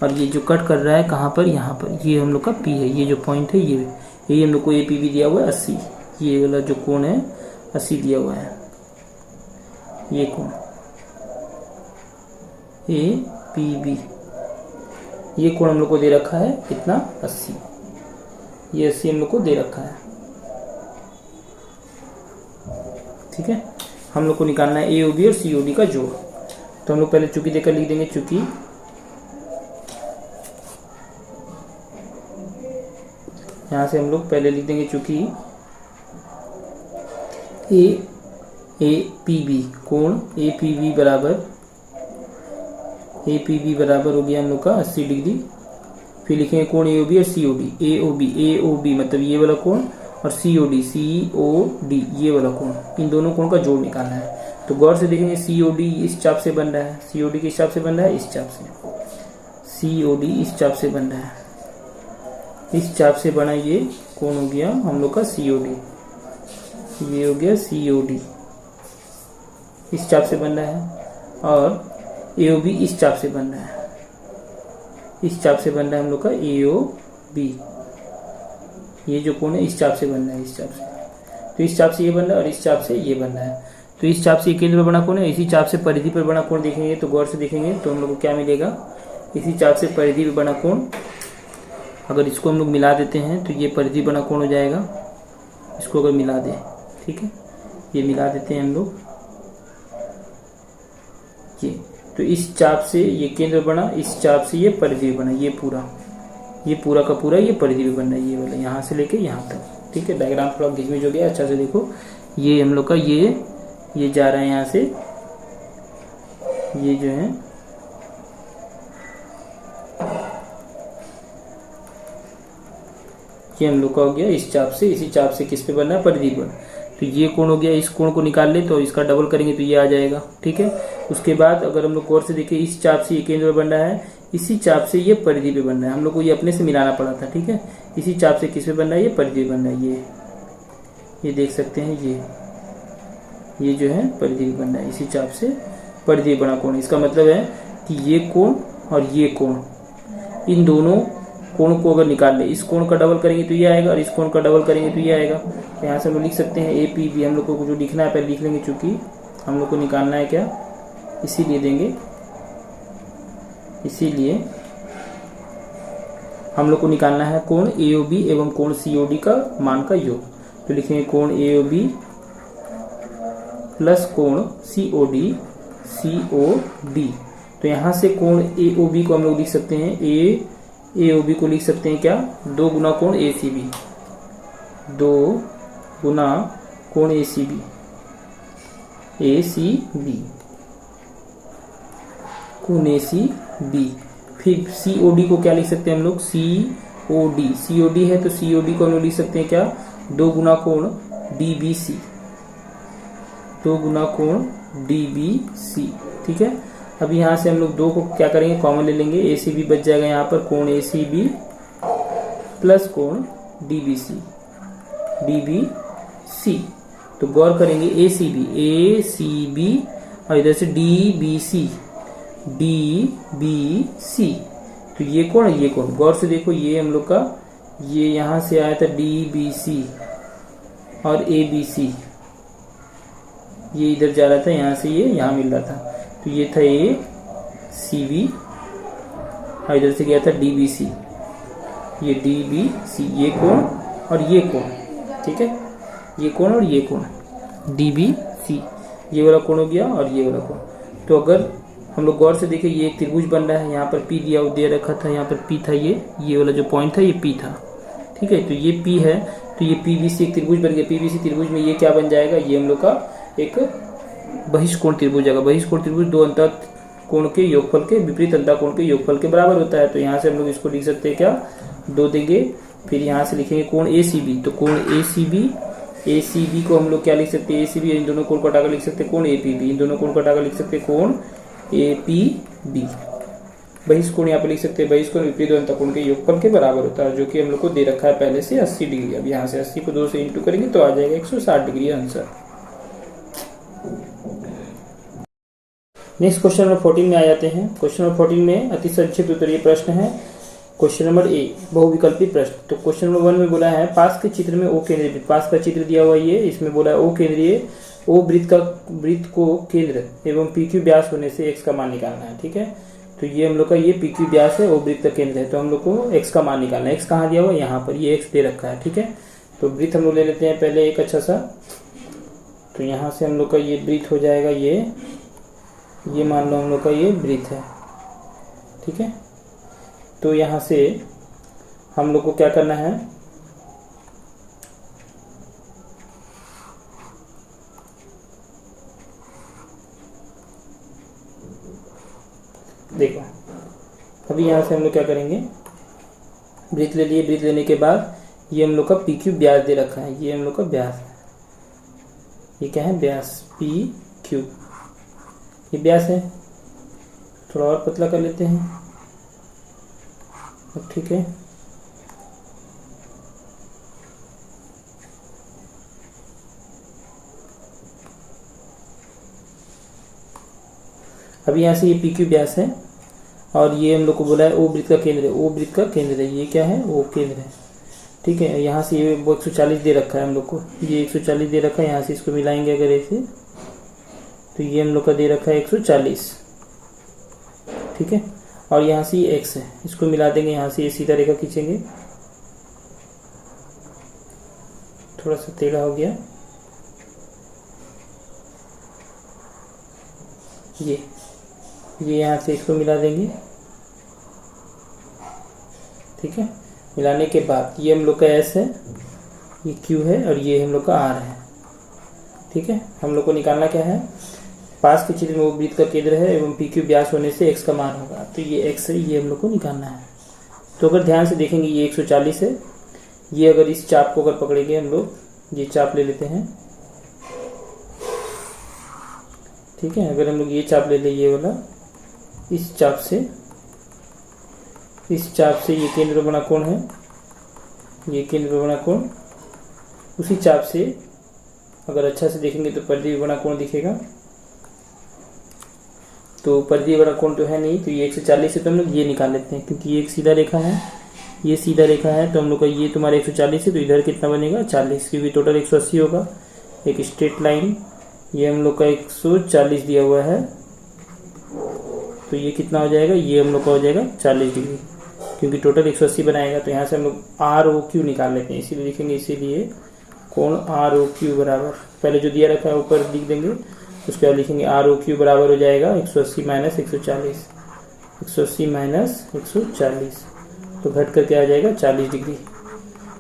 और ये जो कट कर रहा है कहाँ पर, यहाँ पर, ये हम लोग का पी है, ये जो पॉइंट है ये हम लोग को ए पी भी दिया हुआ है 80, ये वाला जो कोण है 80 दिया हुआ है, ये कोण ए पी बी, ये कोण हम लोग को दे रखा है कितना 80, ये 80 हम लोग को दे रखा है। ठीक है, हम लोग को निकालना है ए ओ बी और सी ओ डी का जोड़। तो हम लोग पहले चुकी देकर लिख देंगे, चुकी यहाँ से हम लोग पहले लिख देंगे चूंकि ए पी बी, कोण ए पी बी बराबर हो गया हम लोग का 80 डिग्री। फिर लिखेंगे कोण ए ओ बी और सी ओ डी, ए ओ बी मतलब ये वाला कोण, और सी ओ डी ये वाला कोण, इन दोनों कोण का जोड़ निकालना है। तो गौर से देखेंगे सी ओ डी इस चाप से बन रहा है, सी ओ डी किस चाप से बन रहा है, इस चाप से, सी ओ डी इस चाप से बन रहा है, इस चाप से बना ये कोण हो गया हम लोग का सी ओ डी, ये हो गया सी ओ डी, इस चाप से बन रहा है। और ए ओ बी इस चाप से बन रहा है, इस चाप से बन रहा है हम लोग का ए ओ बी, ये जो कोण है इस चाप से बन रहा है, इस चाप से, तो इस चाप से ये बन रहा है और इस चाप से ये बन रहा है। तो इस चाप से केंद्र पर बना कोण है, इसी चाप से परिधि पर बना कोण देखेंगे तो गौर से देखेंगे तो हम लोग को क्या मिलेगा, इसी चाप से परिधि पर बना कोण, अगर इसको हम लोग मिला देते हैं तो ये परिधि बना कोण हो जाएगा, इसको अगर मिला दें, ठीक है, ये मिला देते हैं हम लोग, ये तो इस चाप से ये केंद्र बना, इस चाप से ये परिधि बना, ये पूरा का पूरा ये परिधि भी बन रहा है, ये वाला यहाँ से लेके यहाँ तक। ठीक है, डायग्राम थोड़ा घिसमिस हो गया, अच्छा से देखो, ये हम लोग का ये जा रहा है यहाँ से, ये जो है ये हम लोग का हो गया इस चाप से, इसी चाप से किस पे बनना है, परिधि पर। तो ये कोण हो गया, इस कोण को निकाल ले तो इसका डबल करेंगे तो ये आ जाएगा। ठीक है, उसके बाद अगर हम लोग गौर से देखें, इस चाप से ये केंद्र बन रहा है, इसी चाप से ये परिधि पे बन रहा है, हम लोग को ये अपने से मिलाना पड़ा था। ठीक है, इसी चाप से किस पे बन रहा है, ये परिधि पे बन रहा है, ये देख सकते हैं, ये जो है परिधि पे बन रहा है, इसी चाप से परिधि बना कोण। इसका मतलब है कि ये कोण और ये कोण, इन दोनों कोण को अगर निकाल ले, इस कोण का डबल करेंगे तो ये आएगा और इस कोण का डबल करेंगे तो ये आएगा। तो यहाँ से हम लोग लिख सकते हैं ए पी बी, हम लोग को जो लिखना है पहले लिख लेंगे, चूंकि हम लोग को निकालना है क्या, इसीलिए देंगे, इसीलिए हम लोग को निकालना है कोण ए ओ बी एवं कोण सी ओ डी का मान का योग। तो लिखेंगे कोण ए ओ बी प्लस कोण सी ओ डी। तो यहाँ से कोण ए ओ बी को हम लोग लिख सकते हैं, ए ओ बी को लिख सकते हैं क्या, 2 गुना कोण ए सी बी, 2 गुना कोण ए सी बी, कोण ए सी बी। फिर सी ओ डी को क्या लिख सकते हैं हम लोग, सी ओ डी है तो सी ओ डी को हम लोग लिख सकते हैं क्या, 2 गुना कोण डी बी सी, 2 गुना कोण डी बी सी। ठीक है, अब यहाँ से हम लोग 2 को क्या करेंगे, कॉमन ले लेंगे, ए सी बी बच जाएगा यहाँ पर, कोण ए सी बी प्लस कोण डी बी सी। तो गौर करेंगे ए सी बी और इधर से डी बी सी, तो ये कोण है, ये कोण, गौर से देखो, ये हम लोग का ये यहाँ से आया था डी बी सी और ए बी सी, ये इधर जा रहा था, यहाँ से ये यहाँ मिल रहा था, तो ये था ए सी बी और इधर से गया था डी बी सी, ये डी बी सी, ये कोण और ये कोण। ठीक है, ये कोण और ये कोण डी बी सी, ये वाला कोण हो गया और ये वाला कोण। तो अगर हम लोग गौर से देखें, ये एक त्रिभुज बन रहा है, यहाँ पर पी दिया दे रखा था, यहाँ पर पी था, ये वाला जो पॉइंट था ये पी था। ठीक है। तो ये P है, तो ये PBC एक त्रिभुज बन गया। PBC त्रिभुज में ये क्या बन जाएगा, ये हम लोग का एक बहिष्कोण त्रिभुज आएगा। बहिष्कोण त्रिभुज दो अंतः कोण के योगफल के विपरीत अंतः कोण के योगफल के बराबर होता है। तो यहाँ से हम लोग इसको लिख सकते हैं क्या, 2 देंगे, फिर यहाँ से लिखेंगे कोण ACB, तो कोण ACB को हम लोग क्या लिख सकते हैं, ACB, इन दोनों कोण को हटाकर लिख सकते हैं कोण APB, इन दोनों कोण को हटाकर लिख सकते हैं कोण APB। बहिष्कोण यहाँ पे लिख सकते हैं, बहिष्कोण विपरीत अंतः कोण के योगफल के बराबर होता है, जो कि हम लोग को दे रखा है पहले से 80 डिग्री। अब यहाँ से 80 को 2 से इंटू करेंगे तो आ जाएगा 160 degree answer. Next question number 14 में आ जाते हैं। क्वेश्चन नंबर 14 में अति संक्षिप्त उत्तरीय प्रश्न है। क्वेश्चन नंबर ए, बहुविकल्पी प्रश्न। तो क्वेश्चन नंबर 1 में बोला है पास के चित्र में ओ केंद्रीय वृत्त, पास का चित्र दिया हुआ ये, इसमें बोला है ओ केंद्रीय, ओ वृत्त को केंद्र एवं PQ व्यास होने से x का मान निकालना है। ठीक है, तो ये हम लोग का ये PQ व्यास है, ओ वृत्त का केंद्र है, तो हम लोग को x का मान निकालना है। x कहाँ दिया हुआ, यहाँ पर ये x दे रखा है। ठीक है, तो वृत्त हम लोग ले लेते हैं पहले एक अच्छा सा। तो यहाँ से हम लोग का ये वृत्त हो जाएगा, ये मान लो हम लोग का ये वृत्त है। ठीक है, तो यहाँ से हम लोग को क्या करना है, देखो अभी यहाँ से हम लोग क्या करेंगे, वृत्त ले लिए, वृत्त लेने के बाद ये हम लोग का PQ व्यास दे रखा है, ये हम लोग का व्यास है, ये क्या है व्यास PQ, ये व्यास है। थोड़ा और पतला कर लेते हैं। ठीक है, अभी यहाँ से ये PQ व्यास है और ये हम लोग को बोला है ओ वृत्त का केंद्र है, ओ वृत्त का केंद्र है, ये क्या है, ओ केंद्र है। ठीक है, यहाँ से ये वो 140 दे रखा है हम लोग को, ये 140 दे रखा है। यहाँ से इसको मिलाएंगे अगर ऐसे, तो ये हम लोग का दे रखा है 140। ठीक है, और यहाँ से ये x है, इसको मिला देंगे, यहाँ से ये सीधा रेखा खींचेंगे, थोड़ा सा टेढ़ा हो गया, ये यहाँ से इसको मिला देंगे। ठीक है, मिलाने के बाद ये हम लोग का S है, ये Q है और ये हम लोग का R है। ठीक है, हम लोग को निकालना क्या है, पास के चित्र में वो वृत्त का केंद्र है एवं PQ व्यास होने से x का मान होगा। तो ये x है, ये हम लोग को निकालना है। तो अगर ध्यान से देखेंगे ये 140 है, ये अगर इस चाप को अगर पकड़ेंगे हम लोग, ये चाप ले लेते हैं। ठीक है, अगर हम लोग ये चाप ले ले, ये वाला, इस चाप से ये केंद्र बना कोण है, ये केंद्र बना कोण, उसी चाप से अगर अच्छा से देखेंगे तो परिधि बना कोण दिखेगा। तो परिधि बड़ा कोण तो है नहीं, तो ये 140 से तो हम लोग ये निकाल लेते हैं, क्योंकि ये एक सीधा रेखा है, ये सीधा रेखा है, तो हम लोग का ये तुम्हारा 140 है, तो इधर कितना बनेगा 40, क्योंकि टोटल 180 होगा। एक स्ट्रेट लाइन, ये हम लोग का 140 दिया हुआ है, तो ये कितना हो जाएगा, ये हम लोग का हो जाएगा 40 डिग्री, क्योंकि टोटल 180 बनाएगा। तो यहाँ से हम लोग ROQ निकाल लेते हैं, इसीलिए लिखेंगे, इसीलिए कोण ROQ बराबर, पहले जो दिया रखा है ऊपर लिख देंगे, उसके बाद लिखेंगे ROQ बराबर हो जाएगा 180 माइनस 140, 180 माइनस 140, तो घट करके आ जाएगा 40 डिग्री।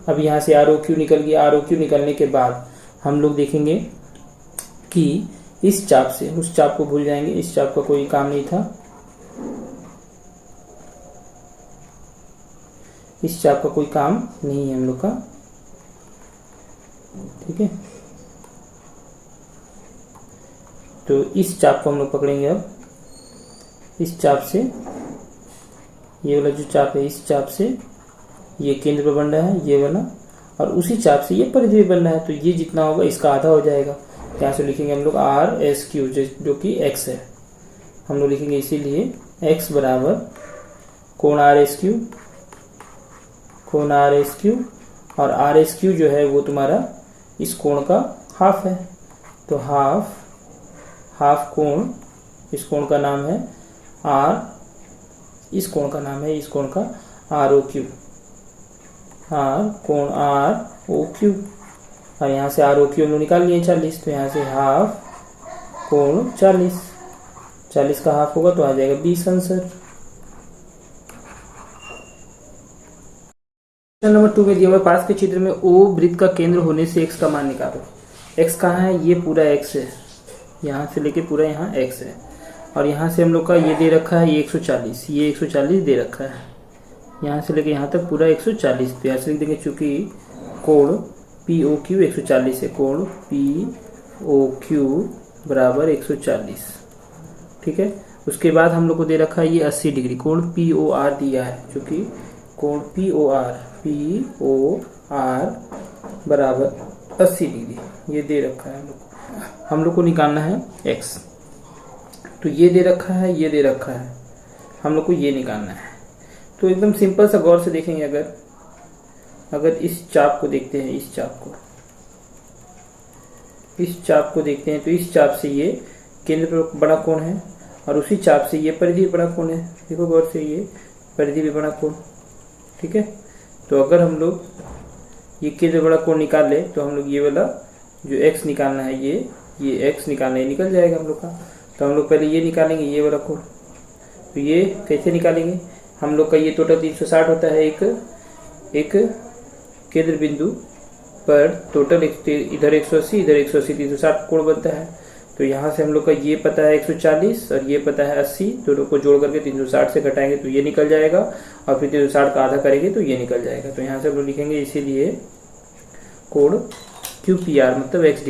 अब यहाँ से ROQ निकल गया। ROQ निकलने के बाद हम लोग देखेंगे कि इस चाप से उस चाप को भूल जाएंगे, इस चाप का कोई काम नहीं था, इस चाप का कोई काम नहीं है हम लोग का। ठीक है, तो इस चाप को हम लोग पकड़ेंगे। अब इस चाप से, ये वाला जो चाप है, इस चाप से ये केंद्र पर बन रहा है, ये वाला, और उसी चाप से ये परिधि बन रहा है, तो ये जितना होगा इसका आधा हो जाएगा। यहाँ से लिखेंगे हम लोग RSQ, जो कि x है, हम लोग लिखेंगे, इसीलिए x बराबर कोण RSQ, और RSQ जो है वो तुम्हारा इस कोण का हाफ है, तो हाफ कोण, इस कोण का नाम है R, इस कोण का नाम है, इस कोण का ROQ, कोण ROQ, और यहाँ से ROQ हम लोग निकाल लिए 40, तो यहाँ से हाफ कोण 40 का हाफ होगा तो आ जाएगा 20 आंसर। क्वेश्चन नंबर 2 में दिया हुआ पास के चित्र में ओ वृत्त का केंद्र होने से x का मान निकालो। x कहाँ है? ये पूरा x है, यहाँ से लेके पूरा यहाँ x है, और यहाँ से हम लोग का ये दे रखा है ये 140, ये 140 दे रखा है, यहाँ से लेके यहाँ तक पूरा 140। तो यहाँ से लिख देंगे चूँकि कोण POQ 140 है, कोण POQ बराबर 140, ठीक है। उसके बाद हम लोग को दे रखा है ये 80 डिग्री, कोण POR दिया है, चूँकि कोण POR बराबर 80 डिग्री ये दे रखा है हम लोग को निकालना है x। तो ये दे रखा है, ये दे रखा है, हम लोग को ये निकालना है। तो एकदम सिंपल सा गौर से देखेंगे, अगर इस चाप को देखते हैं, इस चाप को देखते हैं, तो इस चाप से ये केंद्र पर बड़ा कोण है, और उसी चाप से ये परिधि बड़ा कोण है। देखो गौर से, ये परिधि भी बड़ा कोण, ठीक है। तो अगर हम लोग ये केंद्र बड़ा कोण निकाल ले तो हम लोग ये वाला जो x निकालना है, ये x निकालना है, निकल जाएगा हम लोग का। तो हम लोग पहले ये निकालेंगे, ये वाला कोण। तो ये कैसे निकालेंगे? हम लोग का ये टोटल 360 होता है एक केंद्र बिंदु पर, टोटल इधर 180 इधर 180, 360 कोण बनता है। तो यहाँ से हम लोग का ये पता है 140 और ये पता है 80, दोनों को जोड़ करके 360 से घटाएंगे तो ये निकल जाएगा, और फिर 360 का आधा करेंगे तो ये निकल जाएगा। तो यहाँ से हम लोग लिखेंगे इसीलिए कोण QPR मतलब x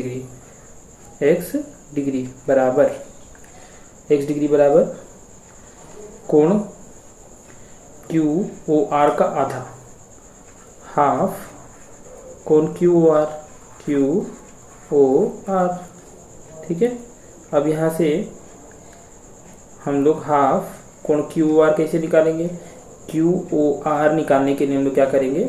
डिग्री बराबर कोण QOR का आधा, हाफ कोण QOR, ठीक है। अब यहाँ से हम लोग हाफ कोण QOR कैसे निकालेंगे? QOR निकालने के लिए हम लोग क्या करेंगे?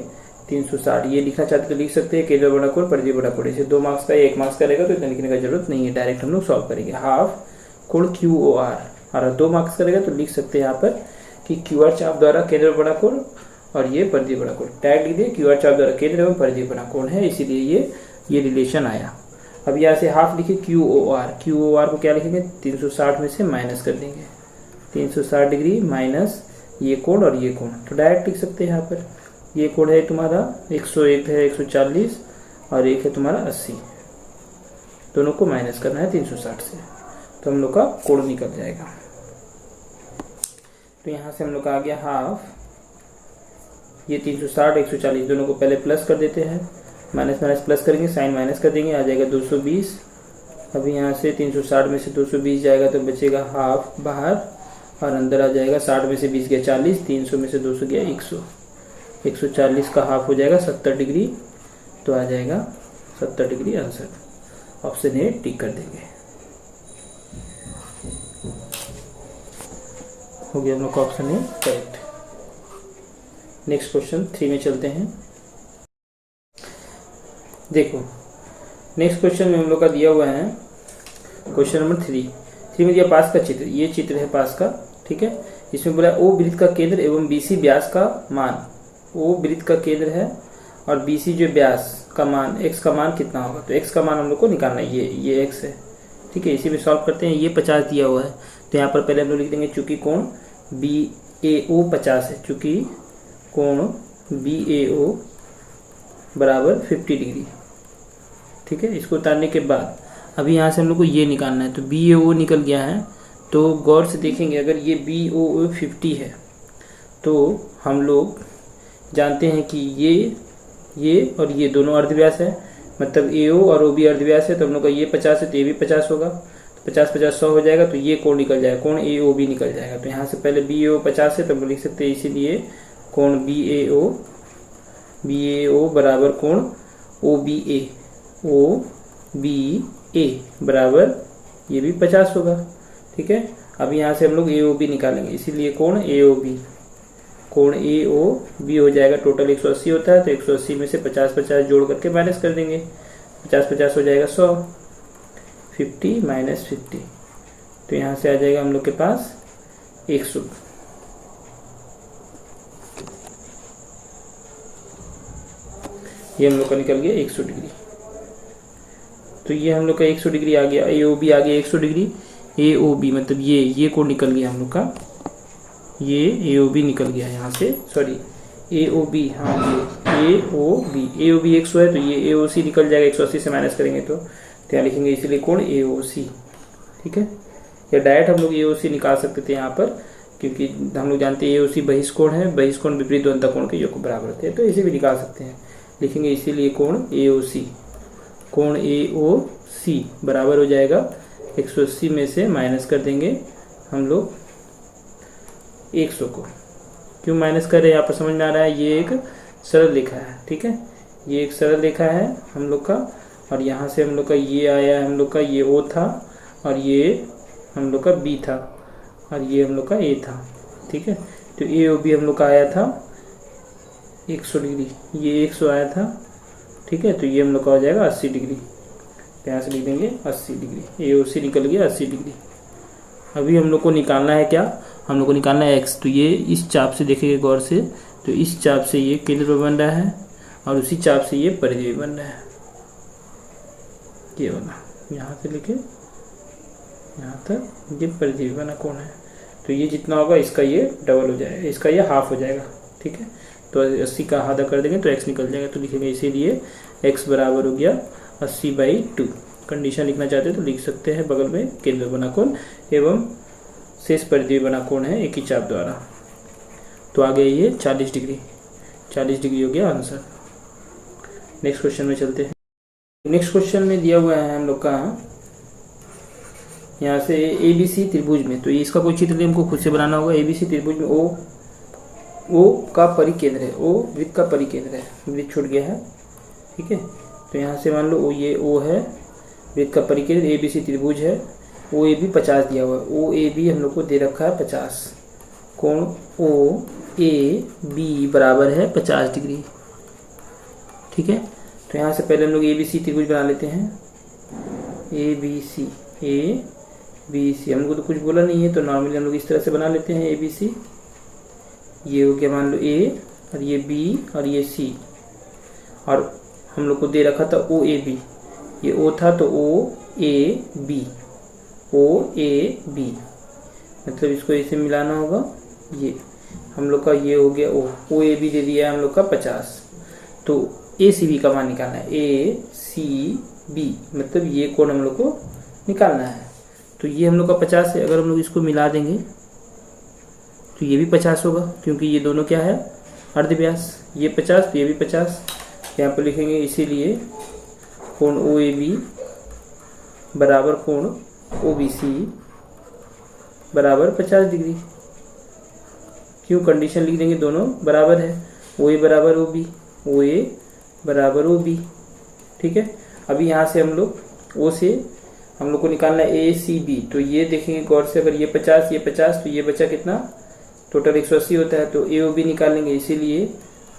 360, ये लिखना चाहते तो लिख सकते हैं, केंद्र बड़ा कोण परिधि बड़ा कोण। इसे 2 मार्क्स का 1 मार्क्स का रहेगा तो इतना लिखने का जरूरत नहीं है, डायरेक्ट हम लोग सॉल्व करेंगे। हाफ कोण QOR, और 2 मार्क्स का रहेगा तो लिख सकते हैं यहाँ पर कि QR चाप द्वारा केंद्र बड़ा कोण और ये परिधि बड़ा कोण। टैग लिख दिए, QR चाप द्वारा केंद्र एवं परिधि बड़ा कोण है, इसीलिए ये रिलेशन आया। अब यहाँ से हाफ लिखिए QOR को क्या लिखेंगे? 360 में से माइनस कर देंगे, 360 डिग्री माइनस ये कोण और ये कोण। तो डायरेक्ट लिख सकते हैं यहाँ पर, ये कोण है तुम्हारा 101 है 140, और एक है तुम्हारा 80, दोनों को माइनस करना है 360 से, तो हम लोग का कोण निकल जाएगा। तो यहाँ से हम लोग का आ गया हाफ, ये 360 140 दोनों को पहले प्लस कर देते हैं, माइनस माइनस प्लस करेंगे, साइन माइनस कर देंगे, आ जाएगा 220। अभी यहाँ से 360 में से 220 जाएगा तो बचेगा हाफ बाहर, और अंदर आ जाएगा 60 में से 20 गया 40, 300 में से 200 गया 100, 140 का हाफ हो जाएगा 70 डिग्री, तो आ जाएगा 70 डिग्री आंसर। ऑप्शन ए टिक कर देंगे। हो गया हम लोग का option A correct. Next question 3 में चलते हैं। देखो नेक्स्ट क्वेश्चन में हम लोग का दिया हुआ है क्वेश्चन नंबर 3 में दिया पास का चित्र, ये चित्र है पास का, ठीक है। इसमें बोला ओ वृत्त का केंद्र एवं BC व्यास का मान, ओ वृत्त का केंद्र है और BC जो व्यास का मान, x का मान कितना होगा? तो x का मान हम लोग को निकालना है, ये x है, ठीक है। इसी में सॉल्व करते हैं। ये 50 दिया हुआ है, तो यहाँ पर पहले हम लोग लिख देंगे चूंकि कोण BAO 50 है, चूंकि कोण BAO बराबर 50 डिग्री, ठीक है। इसको उतारने के बाद अभी यहाँ से हम लोग को ये निकालना है, तो BAO निकल गया है। तो गौर से देखेंगे, अगर ये BOO 50 है तो हम लोग जानते हैं कि ये और ये दोनों अर्धव्यास है, मतलब AO और OB अर्धव्यास है, तो हम लोग का ये 50 है तो ये भी 50 होगा, तो 50 50 100 हो जाएगा, तो ये कोण निकल जाएगा, कोण AOB निकल जाएगा। तो यहाँ से पहले BAO 50 है तो हम लोग लिख सकते हैं, इसीलिए कोण BAO बराबर कोण OBA बराबर ये भी 50 होगा, ठीक है। अब यहाँ से हम लोग AOB निकालेंगे, इसीलिए कोण AOB हो जाएगा, टोटल 180 होता है, तो 180 में से 50 50 जोड़ करके माइनस कर देंगे, 50 50 हो जाएगा 100, 50 माइनस 50, तो यहाँ से आ जाएगा हम लोग के पास 100। ये हम लोग का निकल गया 100 डिग्री। तो ये हम लोग का 100 डिग्री आ गया, AOB आ गया 100 डिग्री, AOB मतलब ये कोण निकल गया हम लोग का, ये AOB निकल गया यहाँ से, सॉरी AOB, हाँ ए ओ बी 100 है, तो ये ए ओ सी निकल जाएगा, 180 से माइनस करेंगे तो यहाँ लिखेंगे इसीलिए कोण ए ओ सी। ठीक है, या डायरेक्ट हम लोग ए ओ सी निकाल सकते थे यहाँ पर, क्योंकि हम लोग जानते हैं ए ओ सी बहिष्कोण है, बहिष्कोण विपरीत द्वंद्वता कोण के योग को बराबर होते हैं, तो इसे भी निकाल सकते हैं। लिखेंगे इसीलिए कोण ए ओ सी, कोण ए ओ सी बराबर हो जाएगा 180 में से माइनस कर देंगे हम लोग 100 को। क्यों माइनस कर रहे हैं यहाँ पर समझ में आ रहा है, ये एक सरल रेखा है। ठीक है, ये एक सरल रेखा है हम लोग का, और यहाँ से हम लोग का ये आया है, हम लोग का ये ओ था, और ये हम लोग का बी था, और ये हम लोग का ए था। ठीक है, तो ए ओ बी हम लोग का आया था 100 डिग्री, ये 100 आया था। ठीक है, तो ये हम लोग का हो जाएगा 80 डिग्री, यहाँ से लिख देंगे 80 डिग्री, ए ओ सी निकल गया 80 डिग्री। अभी हम लोग को निकालना है क्या, हम लोग को निकालना है एक्स। तो ये इस चाप से देखेंगे गौर से, तो इस चाप से ये केंद्र बन रहा है, और उसी चाप से ये परिधि बन रहा है, ये बना, यहाँ से लेके यहाँ तक ये परिधि बना कोण है। तो ये जितना होगा इसका ये डबल हो जाएगा, इसका ये हाफ हो जाएगा। ठीक है, तो 80 का आधा कर देंगे तो x निकल जाएगा, तो लिखेंगे इसीलिए x बराबर हो गया 80/2। कंडीशन लिखना चाहते हैं तो लिख सकते हैं, बगल में केंद्र बना कोण एवं शेष परिधि बना कोण है एक ही चाप द्वारा। तो आ गया ये 40 डिग्री, 40 डिग्री हो गया आंसर। नेक्स्ट क्वेश्चन में चलते हैं। नेक्स्ट क्वेश्चन में दिया हुआ है हम लोग का यहाँ से ABC त्रिभुज में, तो इसका कोई चित्र हमको खुद से बनाना होगा। ABC त्रिभुज में O का परिकेंद्र है, O वृत्त का परिकेंद्र है, वृत्त छूट गया है। ठीक है, तो यहाँ से मान लो ये O है, वृत्त का परिकेंद्र ABC त्रिभुज है, OAB 50 दिया हुआ है, OAB हम लोग को दे रखा है 50, कोण OAB बराबर है 50 डिग्री। ठीक है, तो यहाँ से पहले हम लोग ABC त्रिभुज बना लेते हैं। ABC हम लोग को तो कुछ बोला नहीं है, तो नॉर्मली हम लोग इस तरह से बना लेते हैं ABC। ये हो गया मान लो A, और ये B, और ये C, और हम लोग को दे रखा था OAB, ये O था तो OAB, मतलब इसको इसे मिलाना होगा। ये हम लोग का ये हो गया OAB दे दिया है हम लोग का 50, तो ACB का मान निकालना है, ACB मतलब ये कोण हम लोग को निकालना है। तो ये हम लोग का 50 है, अगर हम लोग इसको मिला देंगे तो ये भी 50 होगा, क्योंकि ये दोनों क्या है अर्धव्यास, ये 50 तो ये भी 50, यहाँ पर लिखेंगे इसीलिए कोण OAB बराबर कोण OBC बराबर 50 डिग्री। क्यों, कंडीशन लिख देंगे दोनों बराबर है, OA बराबर OB, OA बराबर OB। ठीक है, अभी यहाँ से हम लोग O से हम लोग को निकालना है ACB, तो ये देखेंगे गौर से, अगर ये 50 ये 50 तो ये बचा कितना, टोटल 180 होता है, तो AOB निकालेंगे, इसीलिए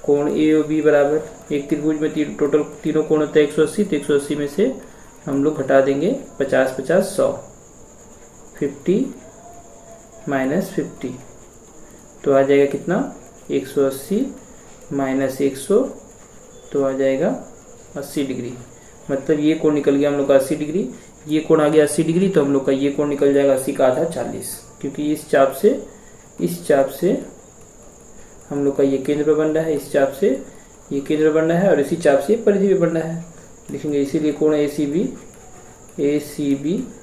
कोण AOB बराबर, एक त्रिभुज में टोटल तीनों कोण होता है 180, तो 180 में से हम लोग घटा देंगे 50 50 100, 50 माइनस 50, तो आ जाएगा कितना 180 माइनस 100, तो आ जाएगा 80 डिग्री। मतलब ये कोण निकल गया हम लोग का 80 डिग्री, ये कोण आ गया 80 डिग्री, तो हम लोग का ये कोण निकल जाएगा 80 का आधा 40, क्योंकि इस चाप से हम लोग का ये केंद्र बन रहा है, इस चाप से ये केंद्र बन रहा है, और इसी चाप से परिधि भी बन रहा है। लिखेंगे इसीलिए कोण ACB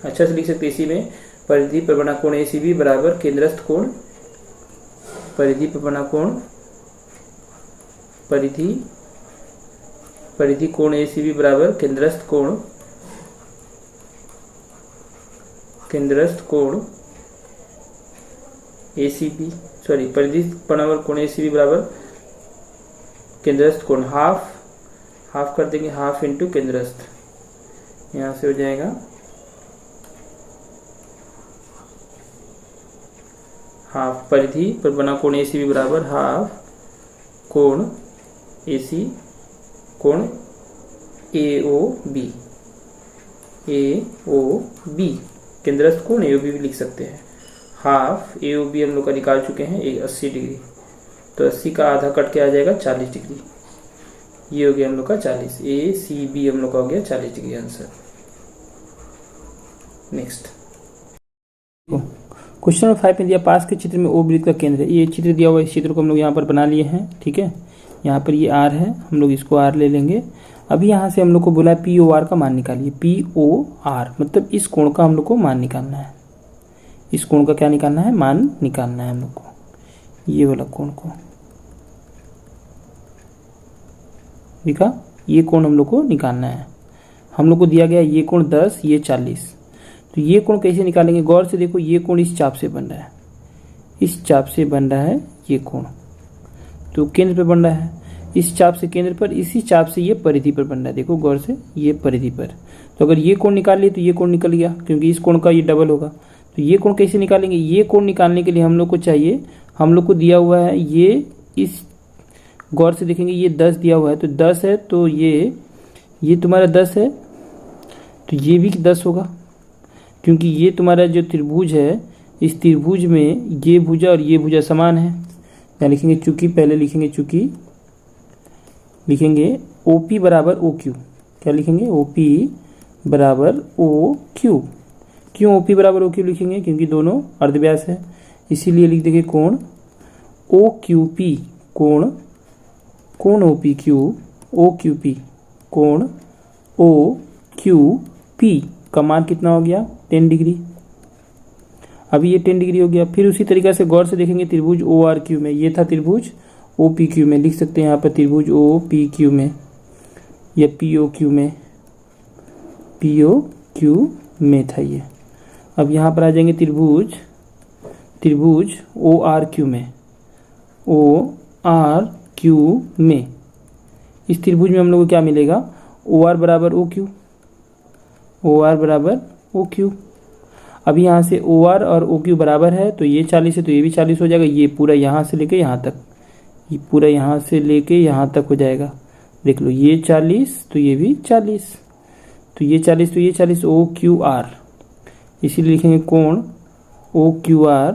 अच्छा से लिख सकते, इसी में परिधि पर बना कोण ACB बराबर केंद्रस्थ कोण, परिधि पर बना कोण, परिधि कोण ACB बराबर केंद्रस्थ कोण ACB, सॉरी परिधि बराबर कोण ACB बराबर केंद्रस्थ कोण, हाफ कर देंगे, हाफ इंटू केंद्रस्थ, यहाँ से हो जाएगा हाफ, परिधि पर बना कोण ACB बराबर हाफ कोण AC कोण AOB, केंद्रस्थ कोण AOB भी लिख सकते हैं। हाफ AOB हम लोग का निकाल चुके हैं 80 डिग्री, तो 80 का आधा कट के आ जाएगा 40 डिग्री, ये हो गया हम लोग का 40, ACB हम लोग का हो गया 40 degree answer. Next question number 5 में दिया पास के चित्र में O वृत्त का केंद्र है, ये चित्र दिया हुआ है, इस चित्र को हम लोग यहाँ पर बना लिए हैं। ठीक है, यहाँ पर ये आर है, हम लोग इसको आर ले लेंगे। अभी यहाँ से हम लोग को बोला है पी ओ आर का मान निकालिए। पी ओ आर मतलब इस कोण का हम लोग को मान निकालना है। इस कोण का क्या निकालना है? मान निकालना है हम लोग को, ये वाला कोण को। देखा, ये कोण हम लोग को निकालना है। हम लोग को दिया गया ये कोण 10, ये 40। तो ये कोण कैसे निकालेंगे? गौर से देखो, ये कोण इस चाप से बन रहा है, इस चाप से बन रहा है ये कोण, तो केंद्र पे बन रहा है। इस चाप से केंद्र पर, इसी चाप से ये परिधि पर बन रहा है। देखो गौर से, ये परिधि पर। तो अगर ये कोण निकाल लिए तो ये कोण निकल गया, क्योंकि इस कोण का ये डबल होगा। तो ये कोण कैसे निकालेंगे? ये कोण निकालने के लिए हम लोग को चाहिए, हम लोग को दिया हुआ है ये, इस गौर से देखेंगे ये 10 दिया हुआ है, तो 10 है तो ये तुम्हारा 10 है, तो ये भी 10 होगा, क्योंकि ये तुम्हारा जो त्रिभुज है, इस त्रिभुज में ये भुजा और ये भुजा समान है। यहाँ लिखेंगे चूंकि, पहले लिखेंगे चूंकि, लिखेंगे OP बराबर OQ। क्या लिखेंगे? OP बराबर OQ। क्यों OP बराबर OQ लिखेंगे? क्योंकि दोनों अर्धव्यास है, इसीलिए लिख देंगे कोण OQP, कोण OQP, कोण OQP का मान कितना हो गया? 10 डिग्री। अभी ये 10 डिग्री हो गया। फिर उसी तरीके से गौर से देखेंगे त्रिभुज ORQ में, ये था त्रिभुज OPQ में, लिख सकते हैं यहाँ पर त्रिभुज OPQ में या POQ में था ये। अब यहाँ पर आ जाएंगे त्रिभुज ORQ में, इस त्रिभुज में हम लोग को क्या मिलेगा? OR बराबर OQ। अभी यहाँ से OR और OQ बराबर है, तो ये 40 है तो ये भी 40 हो जाएगा। ये पूरा यहाँ से लेके यहाँ तक, ये पूरा यहाँ से लेके यहाँ तक हो जाएगा। देख लो, ये 40 तो ये भी 40, तो ये 40 तो ये 40, OQR। इसीलिए लिखेंगे कोण OQR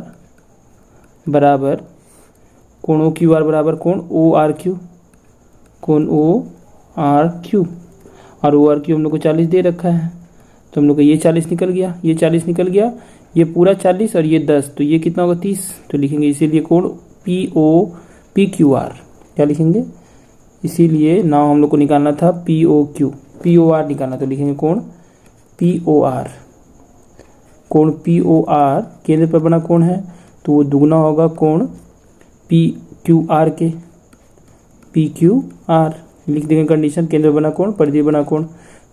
बराबर कोण ORQ, कोण ORQ। और ORQ हम लोग को 40 दे रखा है, तो हम लोग का ये 40 निकल गया, ये 40 निकल गया, ये पूरा 40 और ये 10, तो ये कितना होगा? 30। तो लिखेंगे इसीलिए कोण PQR। क्या लिखेंगे? इसीलिए नाम हम लोग को निकालना था POR निकालना, तो लिखेंगे कोण POR। कोण POR केंद्र पर बना कोण है, तो वो दुगना होगा कोण PQR के, PQR लिख देंगे कंडीशन, केंद्र बना कोण, परिधि बना कोण।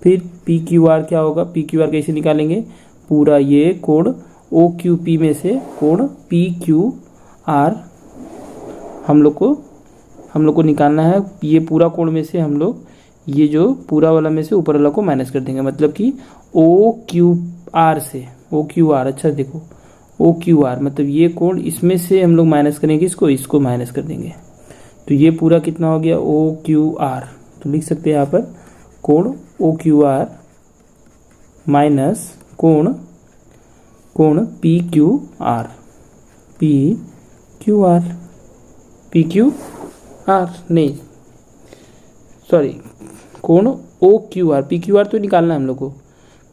फिर PQR क्या होगा? PQR कैसे निकालेंगे? पूरा ये कोण OQP में से कोण PQR हम लोग को निकालना है। ये पूरा कोण में से हम लोग ये जो पूरा वाला में से ऊपर वाला को माइनस कर देंगे, मतलब कि OQR से OQR। अच्छा देखो, OQR मतलब ये कोण, इसमें से हम लोग माइनस करेंगे, इसको माइनस कर देंगे, तो ये पूरा कितना हो गया? OQR। तो लिख सकते हैं यहाँ पर कोण OQR माइनस कोण PQR नहीं सॉरी, कोण OQR। PQR तो निकालना है हम लोग को,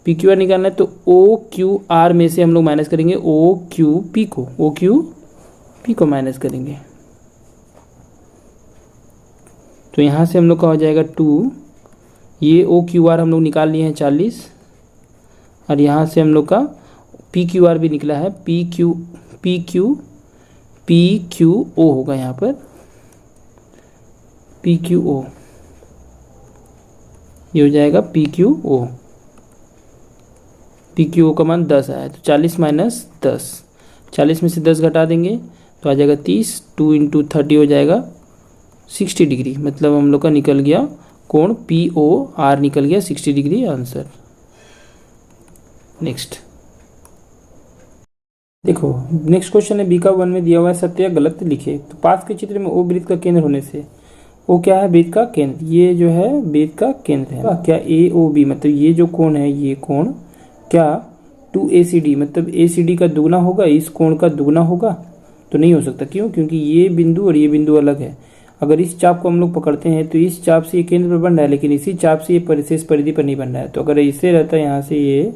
PQR निकालना है, तो OQR में से हम लोग माइनस करेंगे OQP को माइनस करेंगे। तो यहाँ से हम लोग का हो जाएगा 2, ये OQR हम लोग निकाल लिए हैं 40, और यहाँ से हम लोग का PQR भी निकला है, PQO होगा यहाँ पर, PQO, ये हो जाएगा PQO का मान 10 आया, तो 40 माइनस 10, 40 में से 10 घटा देंगे तो आ जाएगा 30, 2 इंटू 30 हो जाएगा 60 डिग्री। मतलब हम लोग का निकल गया कोण POR निकल गया 60 डिग्री आंसर। नेक्स्ट देखो, नेक्स्ट क्वेश्चन है, बी का 1 में दिया हुआ है, सत्य या गलत लिखे। तो पास के चित्र में O वृत्त का केंद्र होने से, O क्या है? वृत्त का केंद्र, ये जो है वृत्त का केंद्र है। क्या AOB मतलब ये जो कोण है, ये कोण क्या 2ACD मतलब ACD का दुगना होगा, इस कोण का दुगना होगा? तो नहीं हो सकता। क्यों? क्योंकि ये बिंदु और ये बिंदु अलग है। अगर इस चाप को हम लोग पकड़ते हैं तो इस चाप से ये केंद्र पर बन रहा है, लेकिन इसी चाप से ये परिशेष परिधि पर नहीं बन रहा है। तो अगर इससे रहता, यहाँ से ये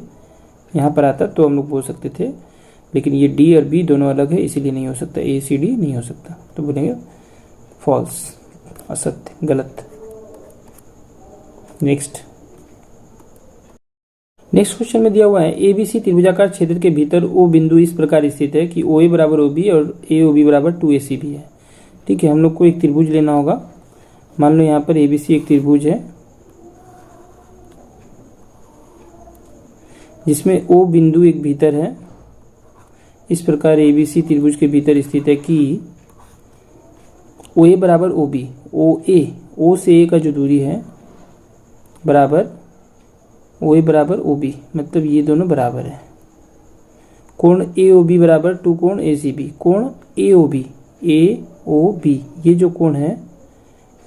यहाँ पर आता, तो हम लोग बोल सकते थे, लेकिन ये D और B दोनों अलग है, इसीलिए नहीं हो सकता, ACD नहीं हो सकता, तो बोलेंगे फॉल्स। असत्य, गलत। नेक्स्ट क्वेश्चन में दिया हुआ है एबीसी त्रिभुजाकार क्षेत्र के भीतर ओ बिंदु इस प्रकार स्थित है कि ओ ए बराबर ओ बी और ए ओ बी बराबर 2AC भी है। ठीक है, हम लोग को एक त्रिभुज लेना होगा। मान लो यहाँ पर एबीसी एक त्रिभुज है जिसमें ओ बिंदु एक भीतर है। इस प्रकार एबीसी त्रिभुज के भीतर स्थित है कि ओ ए बराबर ओ बी, ओ से ए का जो दूरी है बराबर ओ ए बराबर ओ बी, मतलब ये दोनों बराबर है। कोण ए ओ बी बराबर 2 कोण ए सी बी। कोण ए ओ बी ये जो कोण है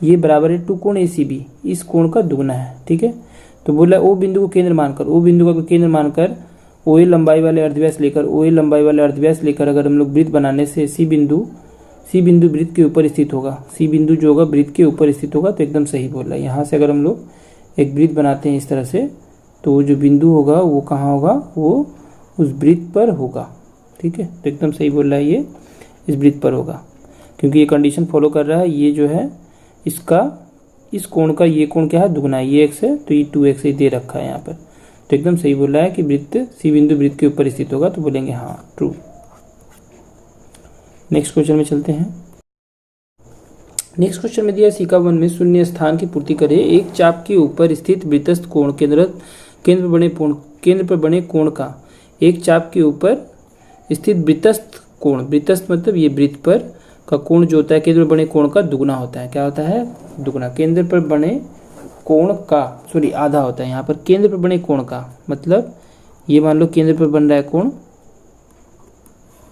ये बराबर है 2 कोण ए सी बी, इस कोण का दुगना है। ठीक है, तो बोला ओ बिंदु को केंद्र मानकर ओ ए लंबाई वाले अर्धव्यास लेकर अगर हम लोग वृत्त बनाने से सी बिंदु वृत्त के ऊपर स्थित होगा। सी बिंदु जो होगा वृत्त के ऊपर स्थित होगा, तो एकदम सही बोल रहा है। यहाँ से अगर हम लोग एक वृत्त बनाते हैं इस तरह से, तो वो जो बिंदु होगा वो कहाँ होगा, वो उस वृत्त पर होगा। ठीक है, तो एकदम सही बोल रहा है, ये इस वृत्त पर होगा क्योंकि ये कंडीशन फॉलो कर रहा है। ये जो है इसका इस कोण का ये कोण क्या है, दुगना है, ये x है तो ये 2x दे रखा है यहाँ पर। तो एकदम सही बोल रहा है कि वृत्त सी बिंदु वृत्त के ऊपर स्थित होगा, तो बोलेंगे हाँ ट्रू। नेक्स्ट क्वेश्चन में चलते हैं। नेक्स्ट क्वेश्चन में दिया सिक्का 1 में शून्य स्थान की पूर्ति करे। एक चाप के ऊपर स्थित वृत्तस्थ कोण केंद्र पर बने कोण का, एक चाप के ऊपर स्थित वृत्तस्थ कोण, वृत्तस्थ मतलब ये वृत्त पर का कोण जो होता है केंद्र पर बने कोण का दुगना होता है। क्या होता है, दुगना। केंद्र पर बने कोण का आधा होता है। यहाँ पर केंद्र पर बने कोण का मतलब ये मान लो केंद्र पर बन रहा है कोण,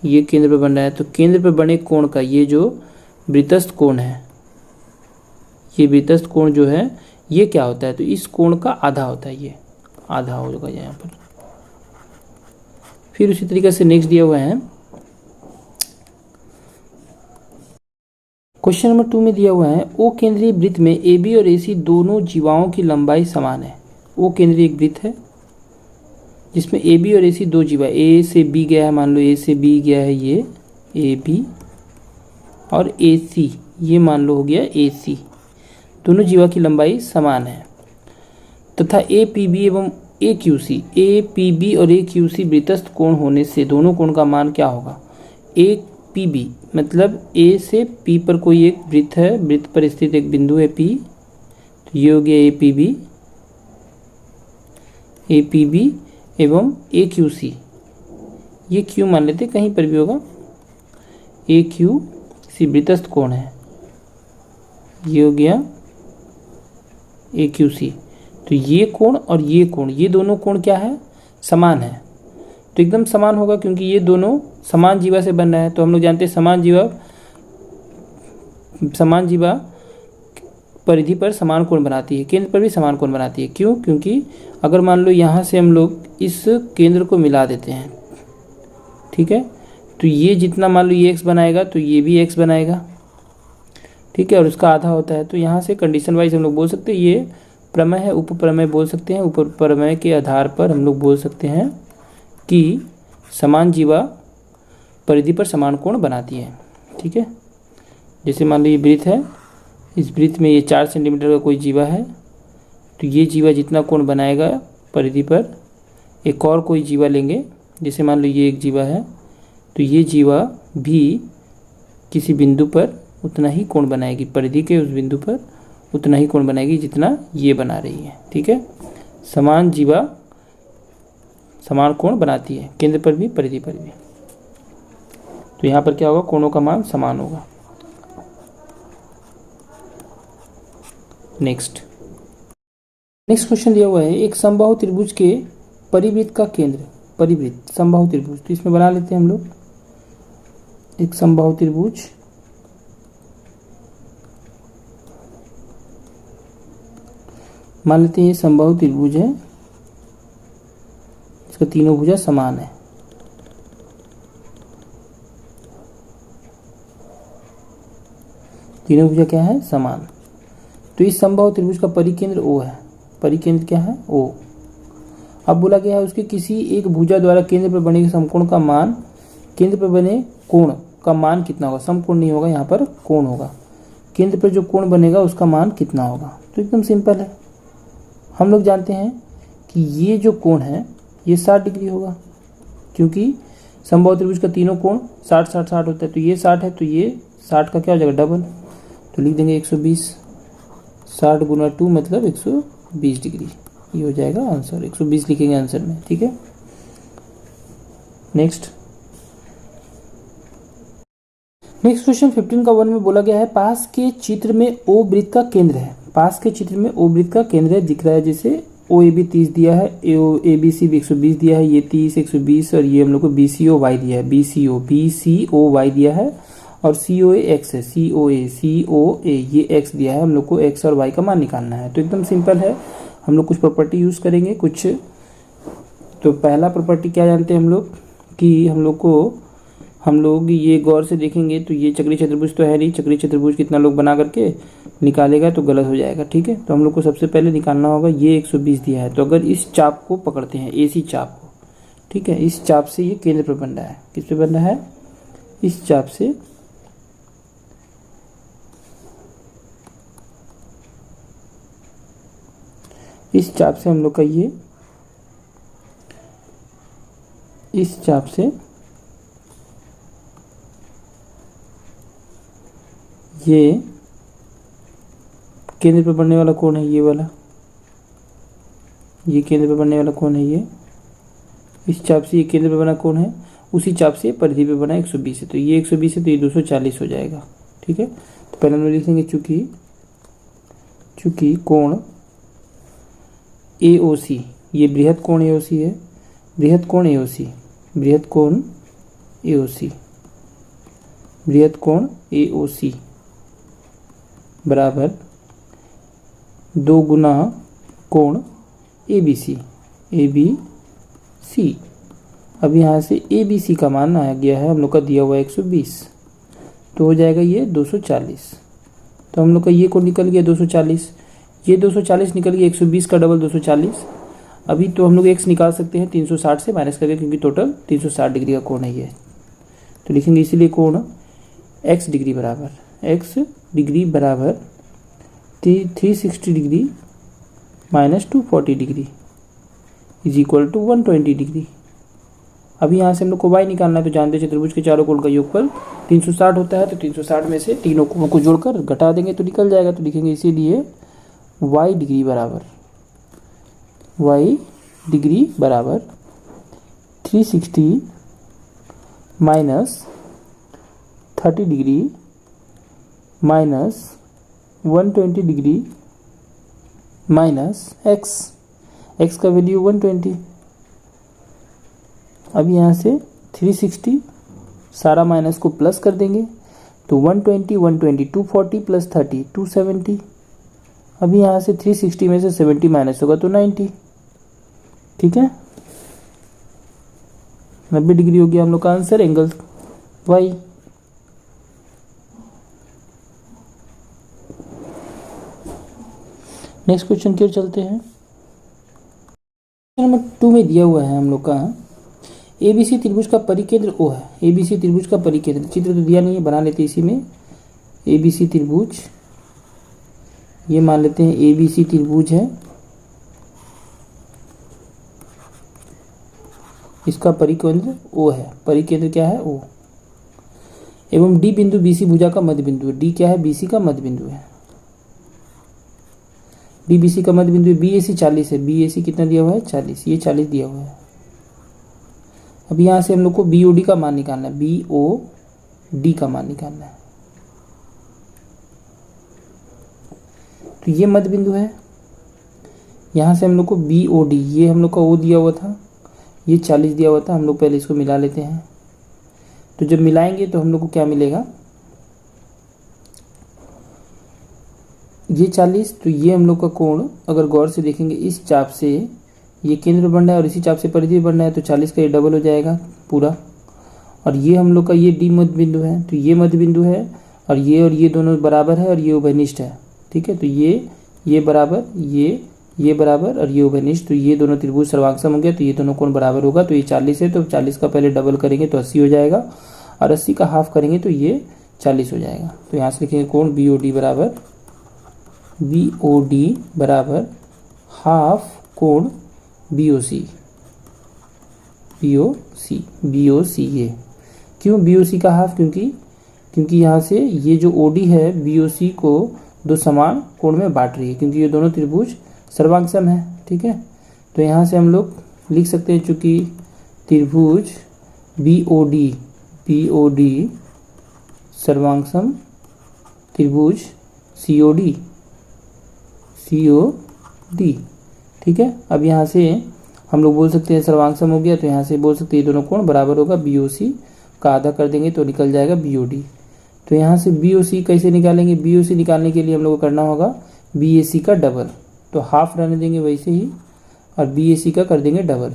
ये केंद्र पर बन रहा है, तो केंद्र पर बने कोण का ये जो वृत्तस्थ कोण है, ये वृत्तस्थ कोण जो है ये क्या होता है, तो इस कोण का आधा होता है, ये आधा होगा यहाँ पर। फिर उसी तरीके से नेक्स्ट दिया हुआ है क्वेश्चन नंबर 2 में दिया हुआ है ओ केंद्रीय वृत्त में ए बी और AC दोनों जीवाओं की लंबाई समान है। ओ केंद्रीय एक वृत्त है जिसमें ए बी और AC दो जीवा, ए से बी गया है, मान लो ए से बी गया है ये ए बी, और AC ये मान लो हो गया AC, दोनों जीवा की लंबाई समान है तथा APB एवं AQC, APB और AQC वृत्तस्थ कोण होने से दोनों कोण का मान क्या होगा। APB मतलब A से P पर कोई एक वृत्त है, वृत्त पर स्थित एक बिंदु है P, तो ये हो गया APB एवं AQC, ये Q मान लेते कहीं पर भी होगा, AQC वृत्तस्थ कोण है, ये हो गया AQC। तो ये कोण और ये कोण, ये दोनों कोण क्या है, समान है, तो एकदम समान होगा क्योंकि ये दोनों समान जीवा से बन रहा है। तो हम लोग जानते हैं समान जीवा परिधि पर समान कोण बनाती है, केंद्र पर भी समान कोण बनाती है। क्यों, क्योंकि अगर मान लो यहाँ से हम लोग इस केंद्र को मिला देते हैं, ठीक है, तो ये जितना मान लो ये x बनाएगा तो ये भी x बनाएगा, ठीक है, और उसका आधा होता है। तो यहाँ से कंडीशन वाइज हम लोग बोल सकते हैं ये प्रमेय है, उप प्रमेय बोल सकते हैं। उप प्रमेय के आधार पर हम लोग बोल सकते हैं कि समान जीवा परिधि पर समान कोण बनाती है। ठीक है, जैसे मान लो ये वृत्त है, इस वृत्त में ये 4 सेंटीमीटर का कोई जीवा है, तो ये जीवा जितना कोण बनाएगा परिधि पर, एक और कोई जीवा लेंगे, जैसे मान लो ये एक जीवा है, तो ये जीवा भी किसी बिंदु पर उतना ही कोण बनाएगी, परिधि के उस बिंदु पर उतना ही कोण बनाएगी जितना ये बना रही है। ठीक है, समान जीवा समान कोण बनाती है, केंद्र पर भी परिधि पर भी। तो यहाँ पर क्या होगा, कोणों का मान समान होगा। नेक्स्ट क्वेश्चन दिया हुआ है एक समबाहु त्रिभुज के परिवृत्त का केंद्र, परिवृत्त समबाहु त्रिभुज, तो इसमें बना लेते हैं हम लोग एक समबाहु त्रिभुज, मान लेते हैं ये समबाहु त्रिभुज है, इसका तीनों भुजा समान है। तीनों भुजा क्या है, समान। तो इस समबाहु त्रिभुज का परिकेंद्र O है, परिकेंद्र क्या है, O। अब बोला गया है उसके किसी एक भुजा द्वारा केंद्र पर बने समकोण का मान, केंद्र पर बने कोण का मान कितना होगा, समकोण नहीं होगा, यहाँ पर कोण होगा। केंद्र पर जो कोण बनेगा उसका मान कितना होगा। तो एकदम सिंपल है, हम लोग जानते हैं कि ये जो कोण है ये 60 डिग्री होगा, क्योंकि समबाहु त्रिभुज का तीनों कोण 60 60 60 होता है। तो ये 60 है, तो ये 60 का क्या हो जाएगा, डबल। तो लिख देंगे 120, 60 गुना 2 मतलब 120 डिग्री, ये हो जाएगा आंसर। 120 लिखेंगे आंसर में, ठीक है। नेक्स्ट क्वेश्चन 15 का 1 में बोला गया है पास के चित्र में ओ वृत्त का केंद्र है। पास के चित्र में ओ वृत्त का केंद्र है, दिख रहा है जैसे ओ ए बी 30 दिया है, ए बी सी भी 120 दिया है, ये 30 120 और ये हम लोग को बी सी ओ वाई दिया है, बी सी ओ वाई दिया है और सी ओ ए एक्स है, सी ओ ए ये एक्स दिया है, हम लोग को एक्स और वाई का मान निकालना है। तो एकदम सिंपल है, हम लोग कुछ प्रॉपर्टी यूज करेंगे कुछ। तो पहला प्रॉपर्टी क्या जानते हैं हम लोग कि हम लोग ये गौर से देखेंगे तो ये चक्रीय चतुर्भुज तो है नहीं, चक्रीय चतुर्भुज कितना लोग बना करके निकालेगा तो गलत हो जाएगा, ठीक है। तो हम लोग को सबसे पहले निकालना होगा, ये 120 दिया है, तो अगर इस चाप को पकड़ते हैं, एसी चाप को, ठीक है, इस चाप से ये केंद्र पर बन रहा है, किस पे बन रहा है, इस चाप से हम लोग का ये इस चाप से ये केंद्र पर बनने वाला कोण है, ये वाला, ये केंद्र पर बनने वाला कोण है, ये इस चाप से ये केंद्र पर बना कोण है, उसी चाप से परिधि पे बना 120 है, तो ये 120 है तो ये 240 हो जाएगा, ठीक है। तो पहले हम लिखेंगे चूंकि कोण AOC, ये बृहद कोण AOC है, बृहद कोण AOC बराबर 2 गुना कोण ABC। अब यहाँ से ABC का मान आया गया है हम लोग का दिया हुआ 120, तो हो जाएगा ये 240। तो हम लोग का ये कोण निकल गया 240, ये 240 निकल गया, 120 का डबल 240। अभी तो हम लोग x निकाल सकते हैं 360 से माइनस करके, क्योंकि टोटल 360 डिग्री का कोण है ये। तो लिखेंगे इसीलिए कोण x डिग्री बराबर 360 degree minus 240 degree is equal to 120 degree. अभी यहाँ से हम लोग को y निकालना है, तो जानते हैं चतुर्भुज के चारों कोण का योगफल 360 होता है, तो 360 में से तीनों कोणों को जोड़कर घटा देंगे तो निकल जाएगा। तो लिखेंगे इसीलिए y डिग्री बराबर 360 minus 30 degree minus 120 degree minus x का वैल्यू 120। अब यहाँ से 360 सारा माइनस को प्लस कर देंगे, तो 120 240 प्लस 30 270। अभी यहाँ से 360 में से 70 माइनस होगा तो 90, ठीक है, 90 डिग्री हो गया हम लोग का answer, angle y। Next question की ओर चलते हैं। नंबर 2 में दिया हुआ है हम लोग का ABC त्रिभुज का परिकेंद्र O है। ABC त्रिभुज का परिकेंद्र, चित्र तो दिया नहीं है, बना लेते इसी में। ABC त्रिभुज, ये मान लेते हैं ABC त्रिभुज है, इसका परिकेंद्र O है। परिकेंद्र क्या है, O। एवं D बिंदु BC भुजा का मध्य बिंदु है। D क्या है, BC का मध्य बिंदु है। D BC का मध्य बिंदु है। BAC 40 है। BAC कितना दिया हुआ है, 40, ये 40 दिया हुआ है। अब यहाँ से हम लोग को BOD का मान निकालना है, BOD का मान निकालना है। तो ये मध्य बिंदु है, यहाँ से हम लोग को BOD, ये हम लोग का O दिया हुआ था, ये 40 दिया हुआ था, हम लोग पहले इसको मिला लेते हैं। तो जब मिलाएंगे तो हम लोग को क्या मिलेगा, ये 40, तो ये हम लोग का कोण अगर गौर से देखेंगे, इस चाप से ये केंद्र बन रहा है और इसी चाप से परिधि बन रहा है, तो 40 का ये डबल हो जाएगा पूरा। और ये हम लोग का ये D मध्य बिंदु है, तो ये मध्य बिंदु है और ये दोनों बराबर है और ये उभयनिष्ठ है, ठीक है। तो ये बराबर, ये बराबर और ये उभयनिष्ठ, तो ये दोनों त्रिभुज सर्वांगसम होंगे, तो ये दोनों कोण बराबर होगा। तो ये 40 है, तो 40 का पहले डबल करेंगे तो 80 हो जाएगा, और 80 का हाफ करेंगे तो ये 40 हो जाएगा। तो यहाँ से लिखेंगे कोण BOD बराबर हाफ कोण BOC ये। क्यों BOC का हाफ? क्योंकि यहाँ से ये जो OD है BOC को दो समान कोण में बांट रही है, क्योंकि ये दोनों त्रिभुज सर्वांग सम है। ठीक है, तो यहाँ से हम लोग लिख सकते हैं, चूंकि त्रिभुज BOD सर्वांग सम त्रिभुज COD। ठीक है, अब यहाँ से हम लोग बोल सकते हैं सर्वांग सम हो गया, तो यहाँ से बोल सकते हैं ये दोनों कोण बराबर होगा। BOC का आधा कर देंगे तो निकल जाएगा BOD। तो यहाँ से BOC कैसे निकालेंगे? BOC निकालने के लिए हम लोग को करना होगा BAC का डबल, तो हाफ रहने देंगे वैसे ही, और BAC का कर देंगे डबल,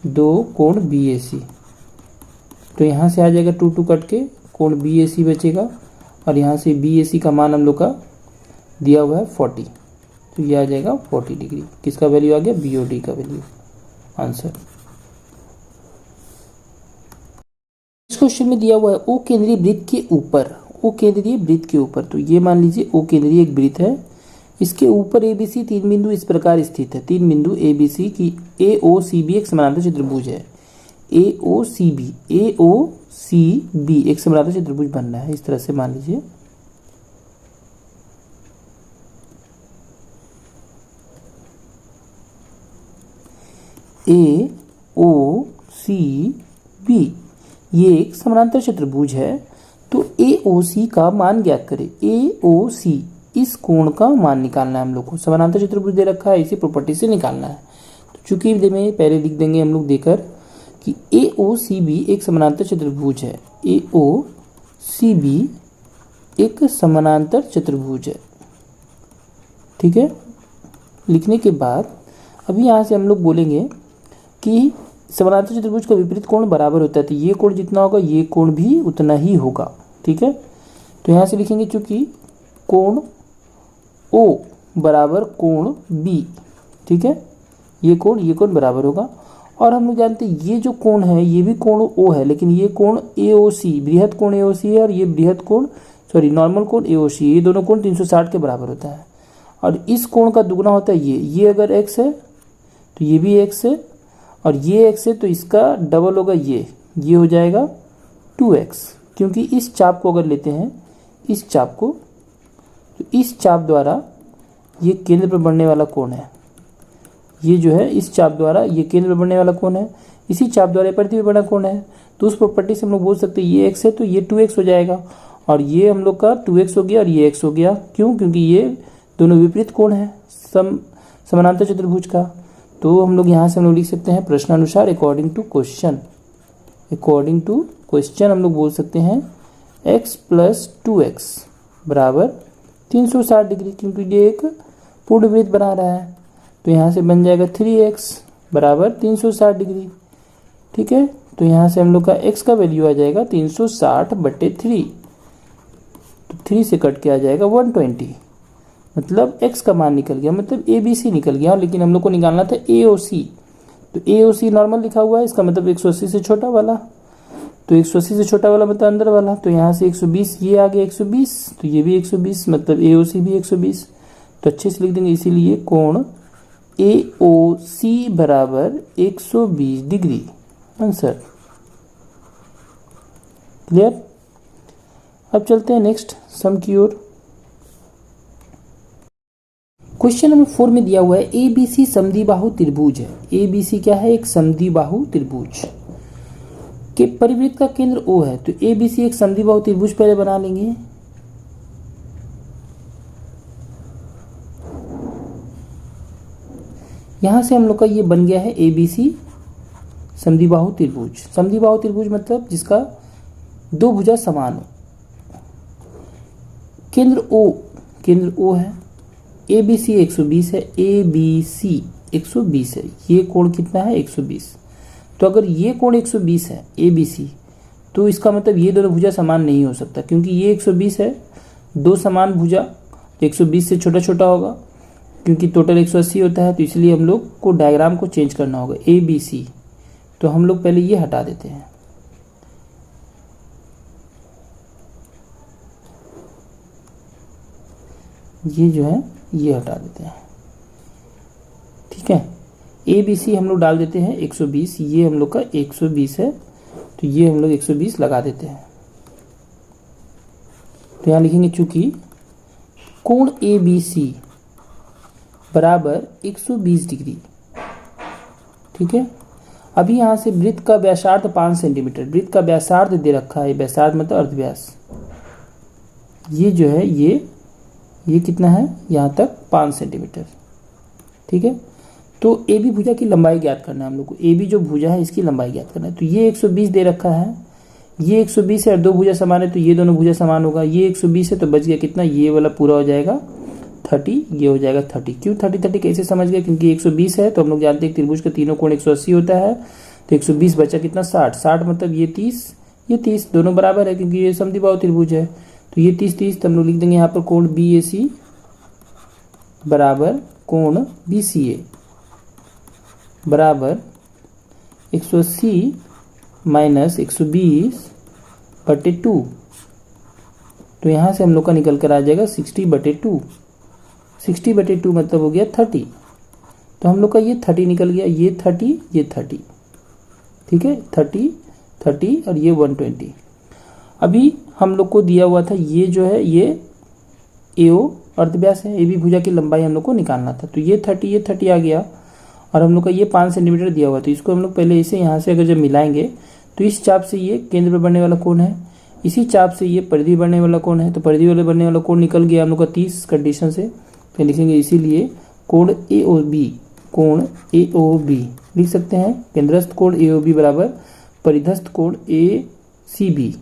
दो कोण BAC। तो यहाँ से आ जाएगा 2 कट के कोण BAC बचेगा, और यहाँ से BAC का मान हम लोग का दिया हुआ है 40, तो ये आ जाएगा 40 डिग्री। किसका वैल्यू आ गया? BOD का वैल्यू, आंसर। इस क्वेश्चन में दिया हुआ है O केंद्रीय वृत्त के ऊपर, तो ये मान लीजिए O केंद्रीय एक वृत्त है, इसके ऊपर ABC 3 बिंदु इस प्रकार स्थित है। 3 बिंदु ABC की AOCB एक समानांतर चतुर्भुज है। AOCB एक समानांतर चतुर्भुज बन रहा है, इस तरह से मान लीजिए। AOCB ये एक समानांतर चतुर्भुज है, तो AOC का मान ज्ञात करें। AOC इस कोण का मान निकालना है हम लोग को। समानांतर चतुर्भुज दे रखा है, इसी प्रॉपर्टी से निकालना है। तो चूंकि में पहले लिख देंगे हम लोग देकर कि AOCB एक समानांतर चतुर्भुज है। AOCB एक समानांतर चतुर्भुज है। ठीक है, लिखने के बाद अभी यहाँ से हम लोग बोलेंगे कि समानांतर चतुर्भुज का विपरीत कोण बराबर होता है, तो ये कोण जितना होगा ये कोण भी उतना ही होगा। ठीक है, तो यहाँ से लिखेंगे चूंकि कोण O बराबर कोण B। ठीक है, ये कोण बराबर होगा, और हम लोग जानते हैं ये जो कोण है ये भी कोण O है, लेकिन ये कोण AOC बृहद कोण AOC है, और ये नॉर्मल कोण AOC, ये दोनों कोण 360 के बराबर होता है। और इस कोण का दुगना होता है ये अगर x है तो ये भी x है, और ये x है तो इसका डबल होगा ये हो जाएगा 2x। क्योंकि इस चाप को अगर लेते हैं, इस चाप को, तो इस चाप द्वारा ये केंद्र पर बढ़ने वाला कोण है। ये जो है इस चाप द्वारा ये केंद्र पर बढ़ने वाला कोण है, इसी चाप द्वारा परिधि पर बढ़ना कोण है। तो उस प्रॉपर्टी से हम लोग बोल सकते हैं ये x है तो ये 2x हो जाएगा, और ये हम लोग का 2x हो गया और ये x हो गया। क्यों? क्योंकि ये दोनों विपरीत कोण है समानांतर चतुर्भुज का। तो हम लोग यहाँ से हम लोग लिख सकते हैं प्रश्नानुसार अकॉर्डिंग टू क्वेश्चन हम लोग बोल सकते हैं x + 2x बराबर 360 डिग्री, क्योंकि ये एक पूर्ण वृत्त बना रहा है। तो यहाँ से बन जाएगा 3x बराबर 360 डिग्री। ठीक है, तो यहाँ से हम लोग का x का वैल्यू आ जाएगा 360/3, तो 3 से कट के आ जाएगा 120, मतलब x का मान निकल गया, मतलब ABC निकल गया। लेकिन हम लोग को निकालना था AOC, तो AOC नॉर्मल लिखा हुआ है, इसका मतलब 180 से छोटा वाला, तो 180 से छोटा वाला मतलब अंदर वाला। तो यहाँ से 120 ये आ गया 120, तो ये भी 120, मतलब AOC भी 120। तो अच्छे से लिख देंगे, इसीलिए कोण AOC बराबर 120 डिग्री, आंसर। क्लियर? अब चलते हैं नेक्स्ट सम की ओर। क्वेश्चन नंबर 4 में दिया हुआ है ABC समद्विबाहु त्रिभुज है। ABC क्या है? एक समद्विबाहु त्रिभुज के परिवृत्त का केंद्र O है। तो ABC एक समद्विबाहु त्रिभुज पहले बना लेंगे। यहां से हम लोग का ये बन गया है ABC समद्विबाहु त्रिभुज। समद्विबाहु त्रिभुज मतलब जिसका दो भुजा समान हो। केंद्र O है, ABC 120 है, ABC 120 है। ये कोण कितना है? 120। तो अगर ये कोण 120 है ABC, तो इसका मतलब ये दोनों भुजा समान नहीं हो सकता, क्योंकि ये 120 है, दो समान भुजा, तो 120 से छोटा छोटा होगा, क्योंकि टोटल 180 होता है। तो इसलिए हम लोग को डायग्राम को चेंज करना होगा ABC। तो हम लोग पहले ये हटा देते हैं, ये जो है ये हटा देते हैं, ठीक है। ए बी सी हम लोग डाल देते हैं 120, ये हम लोग का 120 है, तो ये हम लोग 120 लगा देते हैं। तो यहाँ लिखेंगे चूंकि कोण ए बी सी बराबर 120 डिग्री, ठीक है। अभी यहाँ से वृत्त का व्यासार्ध 5 सेंटीमीटर, वृत्त का व्यासार्ध दे रखा है, व्यासार्ध मतलब अर्धव्यास, ये जो है ये कितना है, यहाँ तक 5 सेंटीमीटर, ठीक है। तो ए बी भुजा की लंबाई ज्ञात करना है हम लोग को, ए बी जो भुजा है इसकी लंबाई ज्ञात करना है। तो ये 120 दे रखा है, ये 120 है और दो भुजा समान है तो ये दोनों भुजा समान होगा, ये 120 है तो बच गया कितना, ये वाला पूरा हो जाएगा 30, ये हो जाएगा 30। क्यों 30 कैसे समझ गए, क्योंकि 120 है तो हम लोग जानते हैं त्रिभुज का तीनों कोण 180 होता है, तो 120 बचा कितना 60 मतलब ये 30 दोनों बराबर है क्योंकि ये समद्विबाहु त्रिभुज है, तो ये 30 तो हम लोग लिख देंगे यहाँ पर कोण बी ए सी बराबर कोण बी सी ए बराबर 180 माइनस 120/2, तो यहाँ से हम लोग का निकल कर आ जाएगा 60/2, 60/2 मतलब हो गया 30, तो हम लोग का ये 30 निकल गया, ये 30 ये 30, ठीक है, 30 और ये 120। अभी हम लोग को दिया हुआ था ये जो है ये एओ अर्धव्यास है, ए बी भुजा की लंबाई हम लोग को निकालना था, तो ये 30 आ गया और हम लोग का ये 5 सेंटीमीटर दिया हुआ, तो इसको हम लोग पहले इसे यहाँ से अगर जब मिलाएंगे तो इस चाप से ये केंद्र पर बनने वाला कोण है, इसी चाप से ये परिधि बनने वाला कोण है, तो परिधि वाले बनने वाला कोण निकल गया हम लोग का 30 कंडीशन से, तो लिखेंगे इसीलिए कोण ए ओ बी लिख सकते हैं, केंद्रस्थ कोण ए ओ बी बराबर परिधस्थ कोण ए सी बी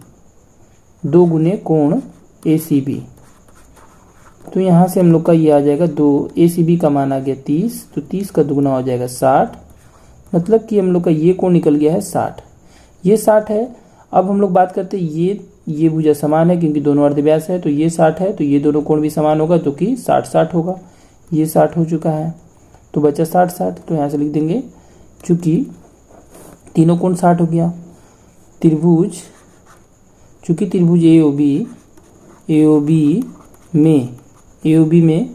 2 गुने कोण ए सी बी। तो यहाँ से हम लोग का ये आ जाएगा 2, ए सी बी का मान आ गया 30, तो 30 का दुगुना हो जाएगा 60, मतलब कि हम लोग का ये कोण निकल गया है 60, ये 60 है। अब हम लोग बात करते हैं ये भुजा समान है क्योंकि दोनों अर्धव्यास है, तो ये 60 है तो ये दोनों कोण भी समान होगा, तो कि 60 होगा, ये 60 हो चुका है, तो बचा 60, तो यहाँ से लिख देंगे चूंकि तीनों कोण 60 हो गया, चूंकि त्रिभुज ए ओ बी में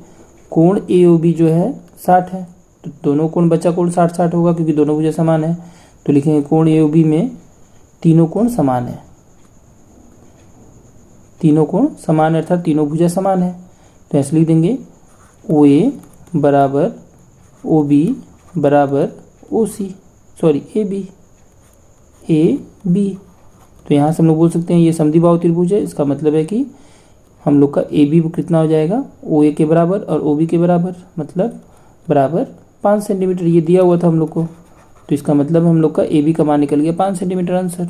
कोण ए ओ बी जो है 60 है, तो दोनों कोण बचा कोण 60 होगा क्योंकि दोनों भुजा समान है, तो लिखेंगे कोण ए ओ बी में तीनों कोण समान है, तीनों कोण समान है अर्थात तीनों भुजा समान है, तो ऐसे लिख देंगे ओ ए बराबर ओ बी बराबर ओ सी ए बी। तो यहाँ से हम लोग बोल सकते हैं ये समद्विबाहु त्रिभुज है, इसका मतलब है कि हम लोग का ए बी कितना हो जाएगा ओ ए के बराबर और ओ बी के बराबर, मतलब बराबर 5 सेंटीमीटर, ये दिया हुआ था हम लोग को, तो इसका मतलब हम लोग का ए बी का मान निकल गया 5 सेंटीमीटर आंसर।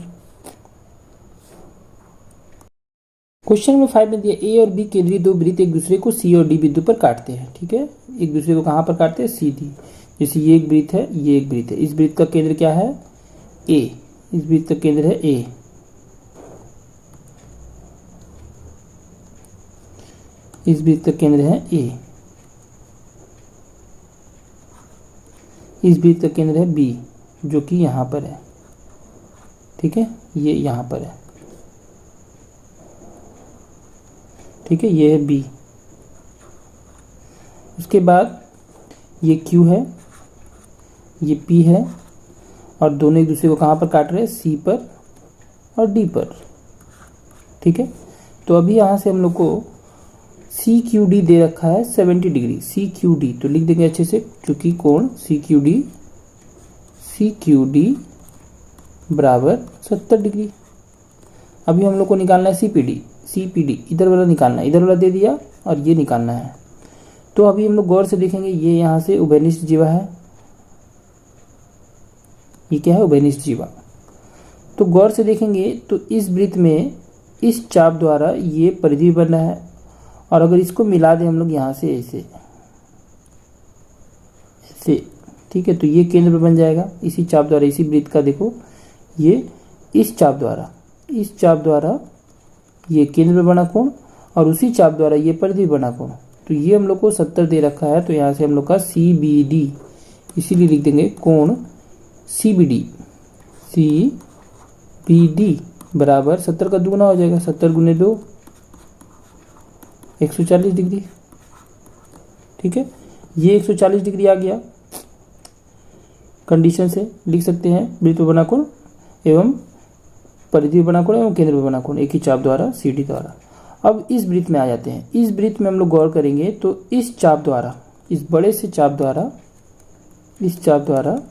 क्वेश्चन नंबर 5 में दिया ए और बी केंद्रीय दो वृत्त एक दूसरे को सी और डी बिंदु पर काटते हैं, ठीक है, एक दूसरे को कहाँ पर काटते हैं, सीधी, जैसे ये एक वृत्त है ये एक वृत्त है, इस वृत्त का केंद्र क्या है ए, इस वृत्त का केंद्र है ए, इस वृत्त का केंद्र है ए, इस वृत्त का केंद्र है बी जो कि यहाँ पर है, ठीक है, ये यहाँ पर है, ठीक है, ये है बी। उसके बाद ये क्यू है, ये पी है और दोनों एक दूसरे को कहाँ पर काट रहे हैं, सी पर और डी पर, ठीक है। तो अभी यहाँ से हम लोग को सी क्यू डी दे रखा है 70 डिग्री, सी क्यू डी तो लिख देंगे अच्छे से, क्योंकि कोण सी क्यू डी बराबर 70 डिग्री। अभी हम लोग को निकालना है सी पी डी, इधर वाला निकालना है, इधर वाला दे दिया और ये निकालना है। तो अभी हम लोग गौर से देखेंगे, ये यहाँ से उभयनिष्ठ जीवा है, ये क्या है उभयनिष्ठ जीवा, तो गौर से देखेंगे तो इस वृत्त में इस चाप द्वारा ये परिधि बन रहा है, और अगर इसको मिला दें हम लोग यहाँ से ऐसे, ठीक है, तो ये केंद्र बन जाएगा इसी चाप द्वारा, इसी वृत्त का देखो ये इस चाप द्वारा ये केंद्र में बना कोण और उसी चाप द्वारा ये परिधि बना कोण, तो ये हम लोग को 70 दे रखा है, तो यहाँ से हम लोग का सी बी डी, इसीलिए लिख देंगे कोण सी बी डी बराबर 70 का दुगुना हो जाएगा, 70 गुने 2 140 डिग्री, ठीक है, ये 140 डिग्री आ गया। कंडीशन से लिख सकते हैं वृत्त पर बना कोण एवं परिधि पर बना कोण एवं केंद्र पर बना कोण एक ही चाप द्वारा CD द्वारा। अब इस वृत्त में आ जाते हैं। इस वृत्त में हम लोग गौर करेंगे तो इस चाप द्वारा, इस बड़े से चाप द्वारा, इस चाप द्वारा,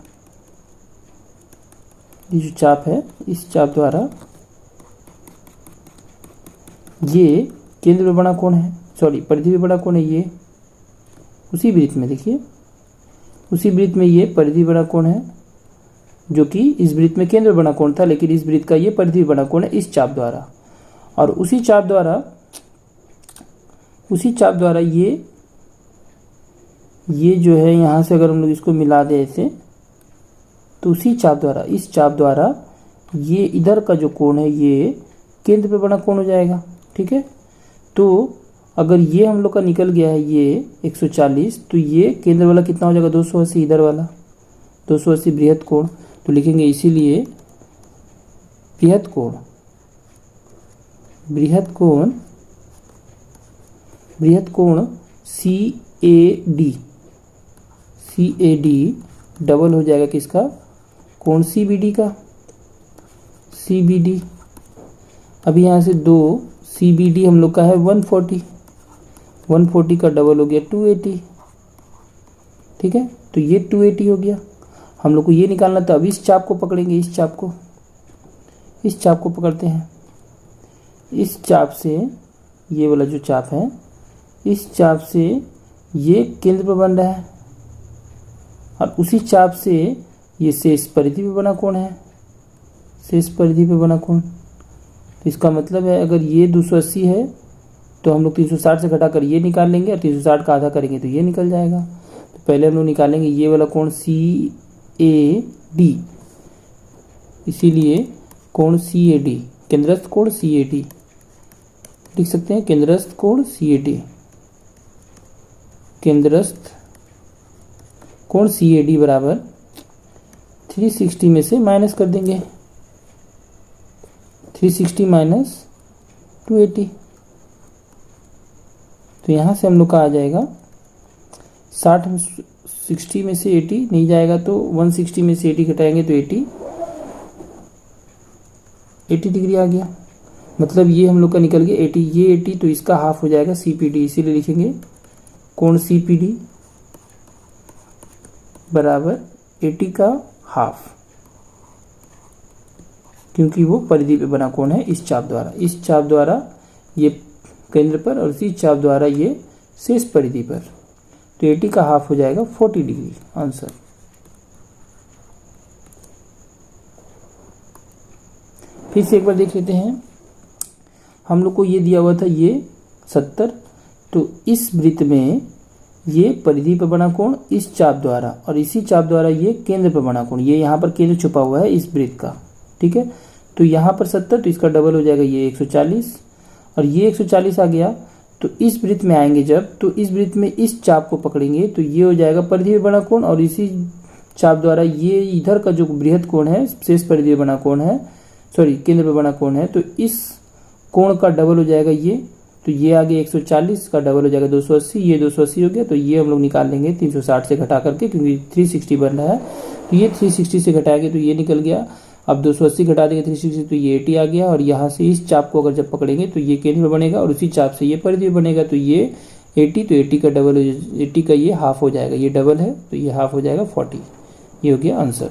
ये जो चाप है इस चाप द्वारा ये केंद्र पर बना कोण है, सॉरी परिधि पर बना कोण है। ये उसी वृत्त में देखिए, उसी वृत्त में ये परिधि बना कोण है, जो कि इस वृत्त में केंद्र बना कोण था, लेकिन इस वृत्त का ये परिधि बना कोण है इस चाप द्वारा। और उसी चाप द्वारा ये जो है यहाँ से अगर हम लोग इसको मिला दें ऐसे, तो उसी चाप द्वारा, इस चाप द्वारा ये इधर का जो कोण है ये केंद्र पे बना कोण हो जाएगा। ठीक है, तो अगर ये हम लोग का निकल गया है ये 140, तो ये केंद्र वाला कितना हो जाएगा 280, इधर वाला 280 बृहत कोण। तो लिखेंगे इसीलिए बृहत कोण CAD डबल हो जाएगा किसका, कोण CBD का, CBD। अभी यहाँ से 2 CBD हम लोग का है 140 का डबल हो गया 280। ठीक है, तो ये 280 हो गया। हम लोग को ये निकालना था। अब इस चाप को पकड़ेंगे, इस चाप को पकड़ते हैं। इस चाप से, ये वाला जो चाप है, इस चाप से ये केंद्र पर बन रहा है और उसी चाप से ये शेष परिधि पे बना कोण है, शेष परिधि पे बना कोण। तो इसका मतलब है अगर ये 280 है तो हम लोग 360 से घटाकर ये निकाल लेंगे और 360 का आधा करेंगे तो ये निकल जाएगा। तो पहले हम लोग निकालेंगे ये वाला कोण CAD, इसीलिए कोण CAD, केंद्रस्थ कोण CAD लिख सकते हैं, केंद्रस्थ कोण CAD, केंद्रस्थ कोण CAD बराबर 360 में से माइनस कर देंगे, 360 माइनस 280। तो यहाँ से हम लोग का आ जाएगा 60 में से 80 नहीं जाएगा, तो 160 में से 80 घटाएंगे तो 80 डिग्री आ गया। मतलब ये हम लोग का निकल गया 80, ये 80, तो इसका हाफ हो जाएगा CPD। इसीलिए लिखेंगे कोण CPD बराबर 80 का हाफ, क्योंकि वो परिधि पे बना कोण है इस चाप द्वारा, इस चाप द्वारा ये केंद्र पर और इसी चाप द्वारा ये शेष परिधि पर। तो 80 का हाफ हो जाएगा 40 डिग्री आंसर। फिर से एक बार देख लेते हैं। हम लोग को ये दिया हुआ था ये 70, तो इस वृत्त में ये परिधि पर बना कोण इस चाप द्वारा और इसी चाप द्वारा ये केंद्र पर बना कोण, ये यहाँ पर केंद्र छुपा हुआ है इस वृत्त का। ठीक है, तो यहाँ पर 70, तो इसका डबल हो जाएगा ये 140 और ये 140 आ गया। तो इस वृत्त में आएंगे जब, तो इस वृत्त में इस चाप को पकड़ेंगे तो ये हो जाएगा परिधि पर बना कोण और इसी चाप द्वारा ये इधर का जो बृहत कोण है शेष परिधि पर बना कोण है, सॉरी केंद्र पर बना कोण है, तो इस कोण का डबल हो जाएगा ये। तो ये आगे 140 का डबल हो जाएगा 280, ये 280 हो गया। तो ये हम लोग निकाल लेंगे 360 से घटा करके, क्योंकि 360 बन रहा है, तो ये 360 से घटाएंगे तो ये निकल गया। अब 280 घटा देंगे 360 तो ये 80 आ गया और यहाँ से इस चाप को अगर जब पकड़ेंगे तो ये केंद्र बनेगा और उसी चाप से ये परिधि बनेगा, तो ये 80, तो 80 का डबल, 80 का ये हाफ हो जाएगा, ये डबल है तो ये हाफ हो जाएगा 40। ये हो गया आंसर।